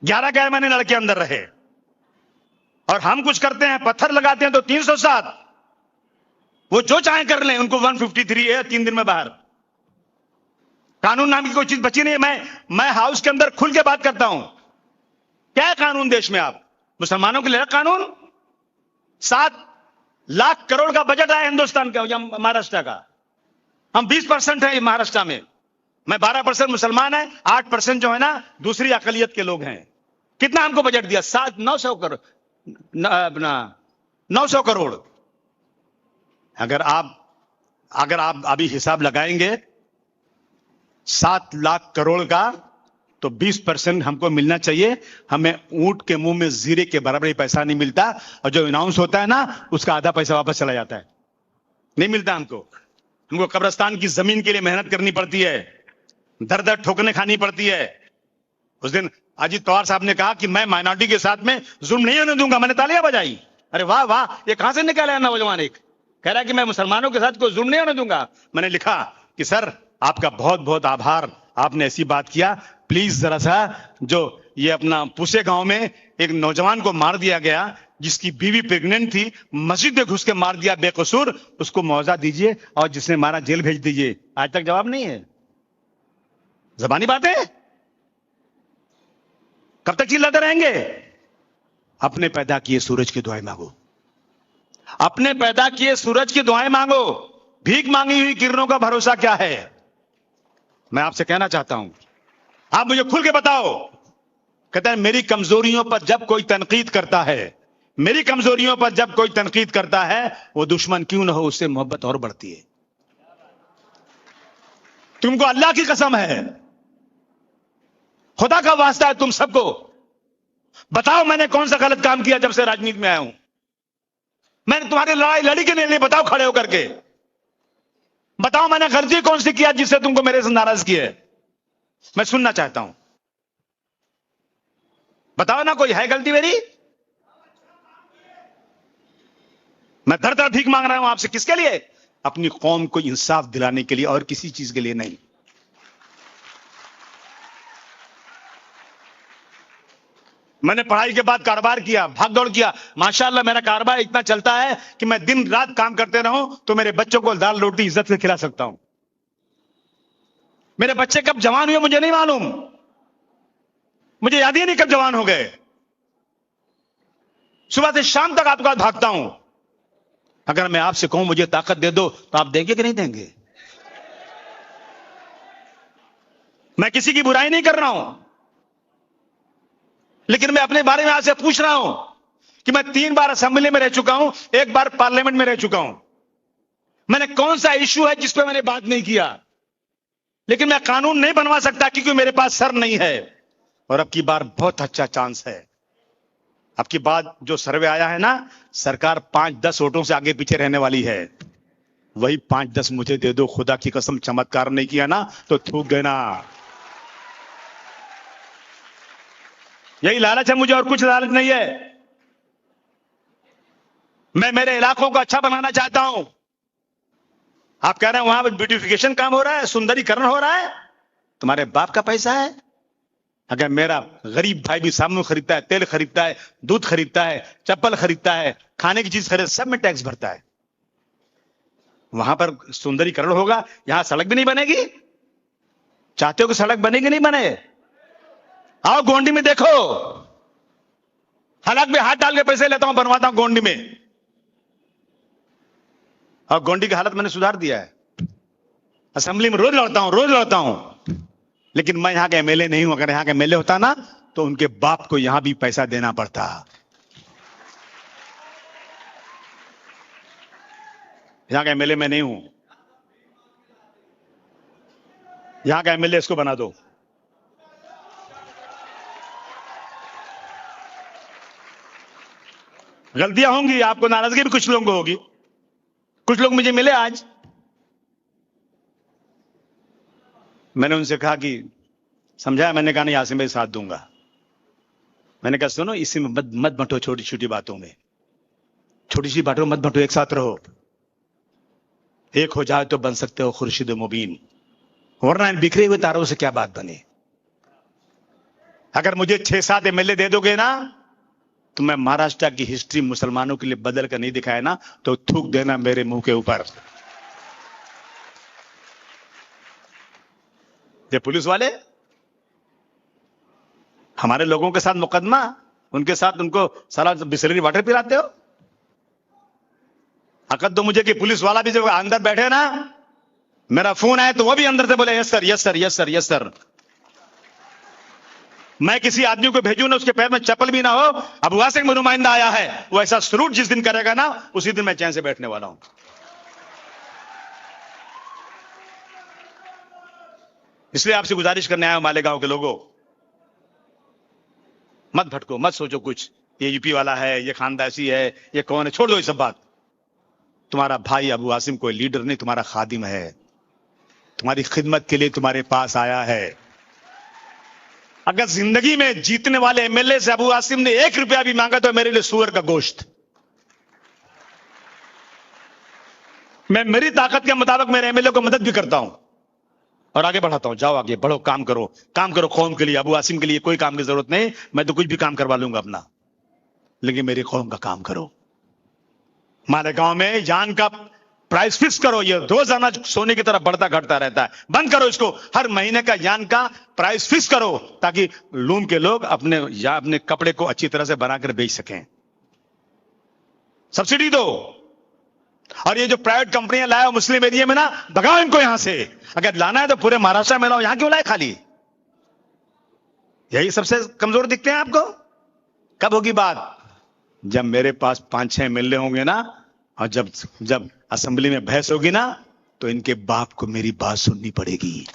11 महीने लड़के अंदर रहे, और हम कुछ करते हैं, पत्थर लगाते हैं तो 307। वो जो चाहे कर लें, उनको 153 है, 3 दिन में बाहर। कानून नाम की कोई चीज बची नहीं है। मैं हाउस के अंदर खुल के बात करता हूं। क्या है कानून देश में? आप मुसलमानों के लिए कानून? 7 लाख करोड़ का बजट आया हिंदुस्तान का या महाराष्ट्र का। हम 20% है महाराष्ट्र में। मैं 12% मुसलमान है, 8% जो है ना दूसरी अकलियत के लोग हैं। कितना हमको बजट दिया? 900 करोड़, अपना 900 करोड़। अगर आप अभी हिसाब लगाएंगे 7 लाख करोड़ का, तो 20% हमको मिलना चाहिए। हमें ऊंट के मुंह में जीरे के बराबर ही पैसा नहीं मिलता, और जो अनाउंस होता है ना उसका आधा पैसा वापस चला जाता है। नहीं मिलता हमको कब्रिस्तान की जमीन के लिए मेहनत करनी पड़ती है, दर दर ठोकने खानी पड़ती है। उस दिन अजीत पवार साहब ने कहा कि मैं माइनॉरिटी के साथ में जुल्म नहीं होने दूंगा। मैंने तालियां बजाई। अरे वाह वाह, ये कहां से निकाला है नौजवान? एक कह रहा है कि मैं मुसलमानों के साथ कोई जुल्म नहीं होने दूंगा। मैंने लिखा कि सर आपका बहुत बहुत आभार, आपने ऐसी बात किया। प्लीज जरा सा, जो ये अपना पूसे गांव में एक नौजवान को मार दिया गया, जिसकी बीवी प्रेग्नेंट थी, मस्जिद में घुस के मार दिया बेकसूर, उसको मुआवजा दीजिए, और जिसने मारा जेल भेज दीजिए। आज तक जवाब नहीं है। जबानी बातें कब तक चिल्लाते रहेंगे? अपने पैदा किए सूरज की दुआएं मांगो, अपने पैदा किए सूरज की दुआएं मांगो। भीख मांगी हुई किरणों का भरोसा क्या है? मैं आपसे कहना चाहता हूं, आप मुझे खुल के बताओ। कहता है मेरी कमजोरियों पर जब कोई तनकीद करता है, मेरी कमजोरियों पर जब कोई तनकीद करता है, वो दुश्मन क्यों ना हो, उससे मोहब्बत और बढ़ती है। तुमको अल्लाह की कसम है, खुदा का वास्ता है, तुम सबको बताओ मैंने कौन सा गलत काम किया जब से राजनीति में आया हूं। मैंने तुम्हारी लड़ाई लड़ी कि नहीं? बताओ खड़े होकर के बताओ, मैंने गलती कौन सी किया जिससे तुमको मेरे से नाराज किए? मैं सुनना चाहता हूं, बताओ ना, कोई है गलती मेरी? मैं दर दर भीख मांग रहा हूं आपसे, किसके लिए? अपनी कौम को इंसाफ दिलाने के लिए, और किसी चीज के लिए नहीं। मैंने पढ़ाई के बाद कारोबार किया, भागदौड़ किया। माशाल्लाह मेरा कारोबार इतना चलता है कि मैं दिन रात काम करते रहूं तो मेरे बच्चों को दाल रोटी इज्जत से खिला सकता हूं। मेरे बच्चे कब जवान हुए मुझे नहीं मालूम, मुझे याद ही नहीं कब जवान हो गए। सुबह से शाम तक आपके पास भागता हूं। अगर मैं आपसे कहूं मुझे ताकत दे दो, तो आप देंगे कि नहीं देंगे? मैं किसी की बुराई नहीं कर रहा हूं, लेकिन मैं अपने बारे में आपसे पूछ रहा हूं कि मैं 3 बार असेंबली में रह चुका हूं, 1 बार पार्लियामेंट में रह चुका हूं। मैंने कौन सा इश्यू है जिस पे मैंने बात नहीं किया? लेकिन मैं कानून नहीं बनवा सकता क्योंकि मेरे पास सर नहीं है। और अब की बार बहुत अच्छा चांस है। अब की बार जो सर्वे आया है ना, सरकार 5-10 वोटों से आगे पीछे रहने वाली है। वही 5-10 मुझे दे दो, खुदा की कसम चमत्कार नहीं किया ना तो थूक गए ना। यही लालच है मुझे, और कुछ लालच नहीं है। मैं मेरे इलाकों को अच्छा बनाना चाहता हूं। आप कह रहे हैं वहां पर ब्यूटिफिकेशन काम हो रहा है, सुंदरीकरण हो रहा है, तुम्हारे बाप का पैसा है। अगर मेरा गरीब भाई भी साबुन खरीदता है, तेल खरीदता है, दूध खरीदता है, चप्पल खरीदता है, खाने की चीज खरीद, सब में टैक्स भरता है। वहां पर सुंदरीकरण होगा, यहां सड़क भी नहीं बनेगी। चाहते हो कि सड़क बनेगी? नहीं बने? आओ गोंडी में देखो, हलक में हाथ डाल के पैसे लेता हूं, बनवाता हूं गोंडी में। और गोंडी की हालत मैंने सुधार दिया है। असेंबली में रोज लड़ता हूं। लेकिन मैं यहां का एमएलए नहीं हूं। अगर यहां का एमएलए होता ना, तो उनके बाप को यहां भी पैसा देना पड़ता। यहां का एमएलए मैं नहीं हूं। यहां का एमएलए इसको बना दो। गलतियां होंगी, आपको नाराजगी भी कुछ लोगों को होगी, कुछ लोग मुझे मिले आज, मैंने उनसे कहा कि समझाया, मैंने कहा नहीं आसिम भाई साथ दूंगा। मैंने कहा सुनो, इसी में मत मत बंटो, छोटी छोटी बातों में, छोटी सी बातों मत बंटो, एक साथ रहो। एक हो जाए तो बन सकते हो खुर्शीद मुबीन, वरना इन बिखरे हुए तारों से क्या बात बने। अगर मुझे 6-7 एमएलए दे दोगे ना, तो मैं महाराष्ट्र की हिस्ट्री मुसलमानों के लिए बदल कर नहीं दिखाया ना, तो थूक देना मेरे मुंह के ऊपर। ये पुलिस वाले हमारे लोगों के साथ मुकदमा, उनके साथ उनको सारा बिसलेरी वाटर पिलाते हो। अकल तो मुझे कि पुलिस वाला भी जब अंदर बैठे ना, मेरा फोन आए तो वो भी अंदर से बोले yes sir, yes sir, yes sir, yes sir. मैं किसी आदमी को भेजू ना, उसके पैर में चप्पल भी ना हो, अबू आसिम में नुमाइंदा आया है, वो ऐसा सलूट जिस दिन करेगा ना, उसी दिन मैं चैन से बैठने वाला हूं। इसलिए आपसे गुजारिश करने आया हूं, मालेगांव के लोगों, मत भटको, मत सोचो कुछ ये यूपी वाला है, ये खानदासी है, ये कौन है, छोड़ दो ये सब बात। तुम्हारा भाई अबू आसिम कोई लीडर नहीं, तुम्हारा खादिम है, तुम्हारी खिदमत के लिए तुम्हारे पास आया है। अगर जिंदगी में जीतने वाले एमएलए से अबू आसिम ने 1 रुपया भी मांगा तो मेरे लिए सूअर का गोश्त। मैं मेरी ताकत के मुताबिक मेरे एमएलए को मदद भी करता हूं और आगे बढ़ाता हूं। जाओ आगे बढ़ो, काम करो, काम करो कौम के लिए। अबू आसिम के लिए कोई काम की जरूरत नहीं, मैं तो कुछ भी काम करवा लूंगा अपना, लेकिन मेरी कौम का काम करो। मालेगांव में जान का प्राइस फिक्स करो। ये रोजाना सोने की तरह बढ़ता घटता रहता है, बंद करो इसको। हर महीने का यान का प्राइस फिक्स करो, ताकि लूम के लोग अपने कपड़े को अच्छी तरह से बनाकर बेच सकें। सब्सिडी दो। और ये जो प्राइवेट कंपनियां लाए हो मुस्लिम एरिया में ना, भगाओ इनको यहां से। अगर लाना है तो पूरे महाराष्ट्र में लाओ, यहां क्यों लाए खाली? यही सबसे कमजोर दिखते हैं आपको। कब होगी बात? जब मेरे पास 5-6 एमएलए होंगे ना, और जब असेंबली में बहस होगी ना, तो इनके बाप को मेरी बात सुननी पड़ेगी।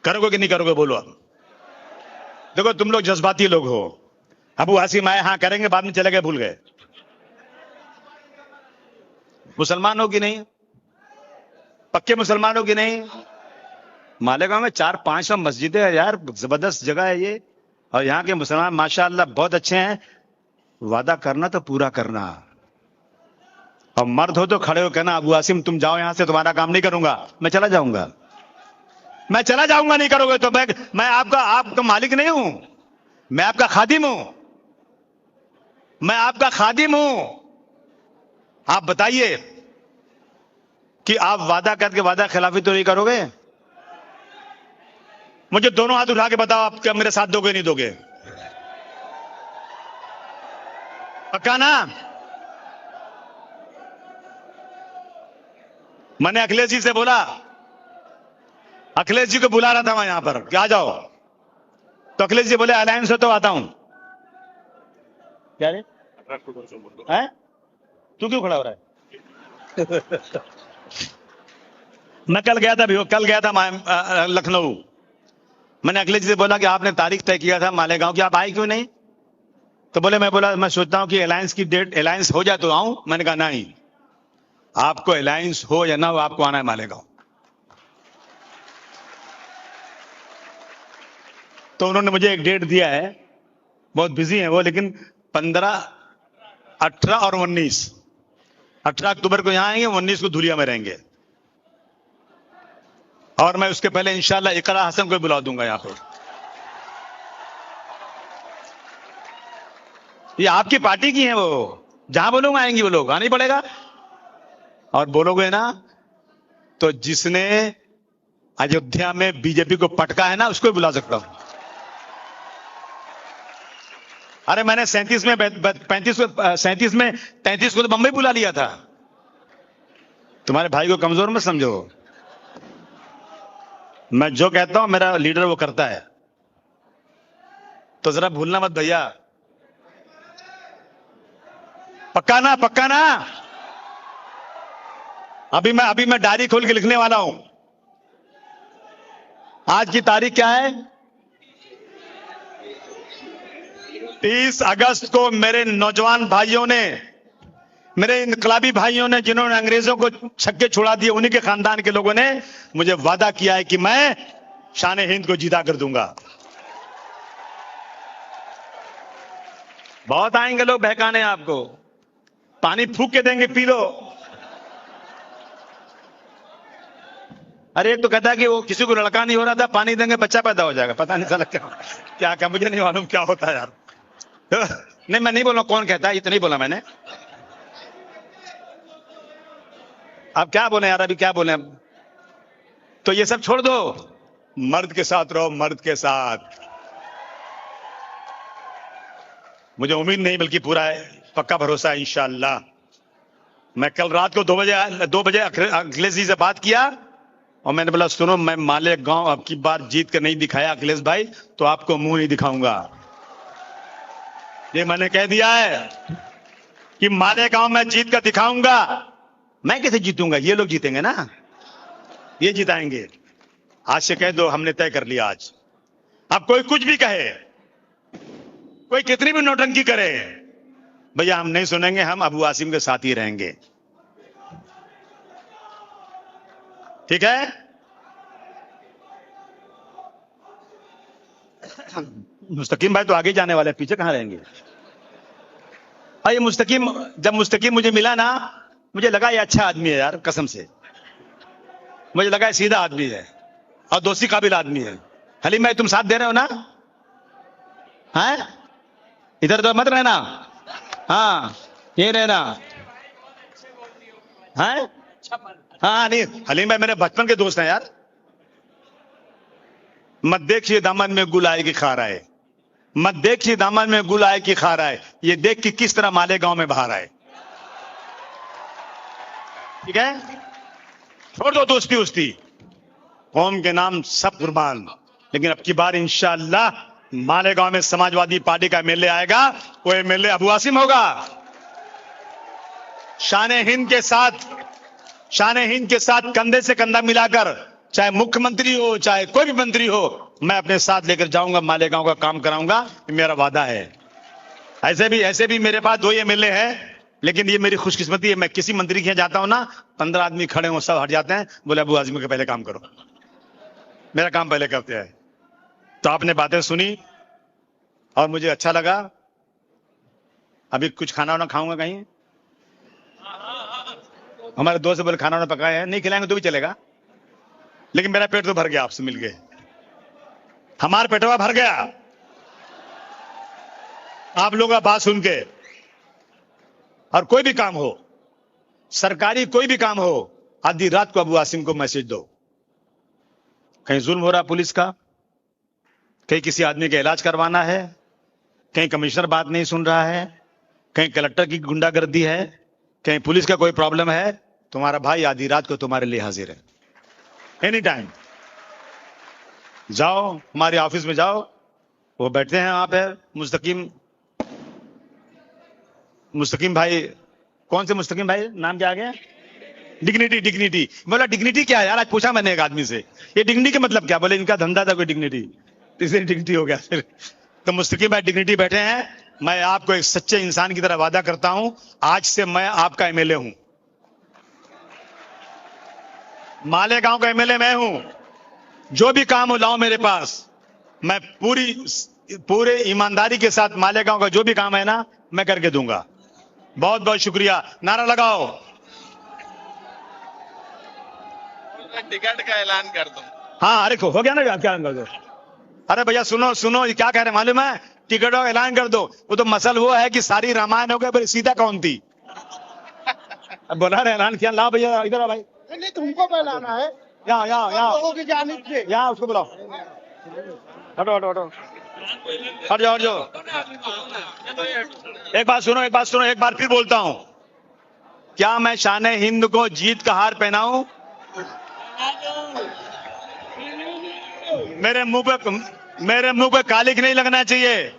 करोगे कि नहीं करोगे बोलो अब? देखो तुम लोग जज्बाती लोग हो। अबू आसिम आए, हाँ करेंगे, बाद में चले गए, भूल गए। मुसलमान हो कि नहीं? पक्के मुसलमान हो कि नहीं? मालेगांव में 4-5 मस्जिदें हैं यार, जबरदस्त जगह है ये। और यहाँ के मुसलमान माशाअल्लाह बहुत अच्छे हैं। वादा करना तो पूरा करना, और मर्द हो तो खड़े हो कहना अबू आसिम तुम जाओ यहां से, तुम्हारा काम नहीं करूंगा, मैं चला जाऊंगा। मैं चला जाऊंगा, नहीं करोगे तो मैं आपका मालिक नहीं हूं, मैं आपका खादिम हूं, मैं आपका खादिम हूं। आप बताइए कि आप वादा करके वादा खिलाफी तो नहीं करोगे? मुझे दोनों हाथ उठा के बताओ, आप क्या मेरे साथ दोगे नहीं दोगे? पक्का ना? मैंने अखिलेश जी से बोला, अखिलेश जी को बुला रहा था मैं यहां पर, क्या आ जाओ, तो अखिलेश जी बोले अलायंस हो तो आता हूं। क्या रे है? तू क्यों खड़ा हो रहा है? मैं कल गया था लखनऊ। मैंने अखिलेश जी से बोला कि आपने तारीख तय किया था मालेगांव की, आप आए क्यों नहीं? तो बोले मैं सोचता हूं कि अलायंस की डेट, अलायंस हो जाए तो आऊं। मैंने कहा नहीं, आपको अलायंस हो या ना हो, आपको आना है मालेगांव। तो उन्होंने मुझे एक डेट दिया है, बहुत बिजी है वो, लेकिन 15, 18 और 19, 18 अक्टूबर को यहां आएंगे, 19 को धुलिया में रहेंगे। और मैं उसके पहले इंशाल्लाह इकरा हसन को बुला दूंगा यहां पर। ये आपकी पार्टी की है, वो जहां बोलूंगा आएंगी वो लोग, आना ही पड़ेगा। और बोलोगे ना तो जिसने अयोध्या में बीजेपी को पटका है ना, उसको भी बुला सकता हूं। अरे मैंने 37 में 33 को तो बंबई बुला लिया था। तुम्हारे भाई को कमजोर मत समझो। मैं जो कहता हूं मेरा लीडर वो करता है, तो जरा भूलना मत भैया। पक्का ना? पक्का ना? अभी मैं डायरी खोल के लिखने वाला हूं। आज की तारीख क्या है? 30 अगस्त को मेरे नौजवान भाइयों ने, मेरे इनकलाबी भाइयों ने, जिन्होंने अंग्रेजों को छक्के छुड़ा दिए, उन्हीं के खानदान के लोगों ने मुझे वादा किया है कि मैं शान हिंद को जीता कर दूंगा। बहुत आएंगे लोग बहकाने आपको, पानी फूंक के देंगे, पी लो। अरे एक तो कहता है कि वो किसी को लड़का नहीं हो रहा था, पानी देंगे बच्चा पैदा हो जाएगा। पता नहीं साला क्या क्या, मुझे नहीं मालूम क्या होता है यार। नहीं, मैं नहीं बोल रहा कौन कहता है, ये तो नहीं बोला मैंने। अब क्या बोले यार, अभी क्या बोले अब? तो ये सब छोड़ दो, मर्द के साथ रहो, मर्द के साथ। मुझे उम्मीद नहीं बल्कि पूरा पक्का भरोसा है इंशाअल्लाह। मैं कल रात को 2 बजे अखिलेश जी से बात किया और मैंने बोला सुनो, मैं मालेगांव अब की बार जीत कर नहीं दिखाया अखिलेश भाई तो आपको मुंह नहीं दिखाऊंगा। ये मैंने कह दिया है कि मालेगांव में जीत कर दिखाऊंगा। मैं कैसे जीतूंगा, ये लोग जीतेंगे ना, ये जिताएंगे। आज से कह दो हमने तय कर लिया। आज अब कोई कुछ भी कहे, कोई कितनी भी नौटंकी करे, भैया हम नहीं सुनेंगे, हम अबू आसिम के साथ ही रहेंगे। ठीक है? मुस्तकीम भाई तो आगे जाने वाले, पीछे कहां रहेंगे? ये मुस्तकीम, जब मुस्तकीम मुझे मिला ना, मुझे लगा ये अच्छा आदमी है यार, कसम से मुझे लगा ये सीधा आदमी है और दोस्ती काबिल आदमी है। हलीम भाई तुम साथ दे रहे हो ना? हैं? इधर तो मत रहना, हाँ ये रहना है। हाँ नहीं, हलीम भाई मेरे बचपन के दोस्त हैं यार। मत देखिए दामन में गुल आए कि खार आए, मत देखिए दामन में गुल आए कि खार आए, ये देख कि किस तरह मालेगांव में बाहर आए। ठीक है, छोड़ दो दोस्ती उस्ती, कौम के नाम सब कुर्बान। लेकिन अब की बार इंशाअल्लाह मालेगांव में समाजवादी पार्टी का एमएलए आएगा, वो एमएलए अबू आसिम होगा। शान हिंद के साथ, शान हिंद के साथ कंधे से कंधा मिलाकर, चाहे मुख्यमंत्री हो चाहे कोई भी मंत्री हो, मैं अपने साथ लेकर जाऊंगा, मालेगांव का काम कराऊंगा, मेरा वादा है। ऐसे भी मेरे पास 2 एमएलए हैं, लेकिन ये मेरी खुशकिस्मती है, मैं किसी मंत्री के यहाँ जाता हूं ना, 15 आदमी खड़े हो, सब हट जाते हैं, बोले अबू आसिम के पहले काम करो, मेरा काम पहले करते हैं। तो आपने बातें सुनी और मुझे अच्छा लगा। अभी कुछ खाना वाना खाऊंगा कहीं, हमारे दोस्त बोले खाना वाना पकाए हैं, नहीं खिलाएंगे तो भी चलेगा, लेकिन मेरा पेट तो भर गया आपसे मिल गए, हमारा पेटवा भर गया आप लोगों का बात सुन के। और कोई भी काम हो, सरकारी कोई भी काम हो, आधी रात को अबू आसिम को मैसेज दो। कहीं जुल्म हो रहा पुलिस का, कहीं किसी आदमी का इलाज करवाना है, कहीं कमिश्नर बात नहीं सुन रहा है, कहीं कलेक्टर की गुंडागर्दी है, कहीं पुलिस का कोई प्रॉब्लम है, तुम्हारा भाई आधी रात को तुम्हारे लिए हाजिर है। एनी टाइम जाओ, हमारे ऑफिस में जाओ, वो बैठते हैं वहां पे, मुस्तकीम भाई, कौन से मुस्तकीम भाई, नाम क्या आ गया? डिग्निटी। बोला डिग्निटी क्या है यार, आज पूछा मैंने एक आदमी से, ये डिग्निटी का मतलब क्या? बोले इनका धंधा था कोई डिग्निटी, इसलिए डिग्निटी हो गया फिर। तो मुस्तकीम भाई डिग्निटी बैठे हैं। मैं आपको एक सच्चे इंसान की तरह वादा करता हूं, आज से मैं आपका एमएलए हूं, मालेगांव का एमएलए मैं हूं। जो भी काम हो लाओ मेरे पास, मैं पूरे ईमानदारी के साथ मालेगांव का जो भी काम है ना, मैं करके दूंगा। बहुत बहुत शुक्रिया, नारा लगाओ। टिकट का ऐलान कर दो। हाँ अरे हो गया ना, क्या कर दो। अरे भैया सुनो ये क्या कह रहे हैं मालूम है? टिकट का ऐलान कर दो। वो तो मसल वो है कि सारी रामायण हो गया, पर सीता कौन थी? अब बोला रहे ऐलान किया, ला भैया इधर आ भाई। नहीं तुमको पहलाना है, यहाँ लोगों की जानिब से। यहाँ उसको बुलाओ, हटो हट जाओ। एक बात सुनो, एक बार फिर बोलता हूं, क्या मैं शान हिंद को जीत का हार पहनाऊं? मेरे मुंह पे कालिक नहीं लगना चाहिए।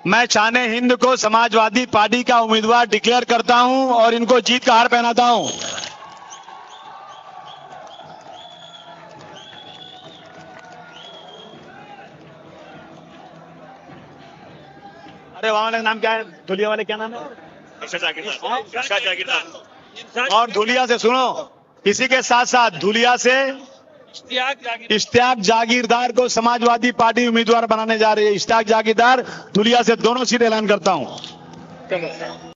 मैं शान हिंद को समाजवादी पार्टी का उम्मीदवार डिक्लेयर करता हूं और इनको जीत का हार पहनाता हूं। अरे वहां वाले का नाम क्या है, धुलिया वाले क्या नाम है? और धुलिया से सुनो, इसी के साथ साथ धुलिया से इश्तियाक जागीरदार को समाजवादी पार्टी उम्मीदवार बनाने जा रही है। इश्तियाक जागीरदार धुलिया से दोनों सीट ऐलान करता हूं।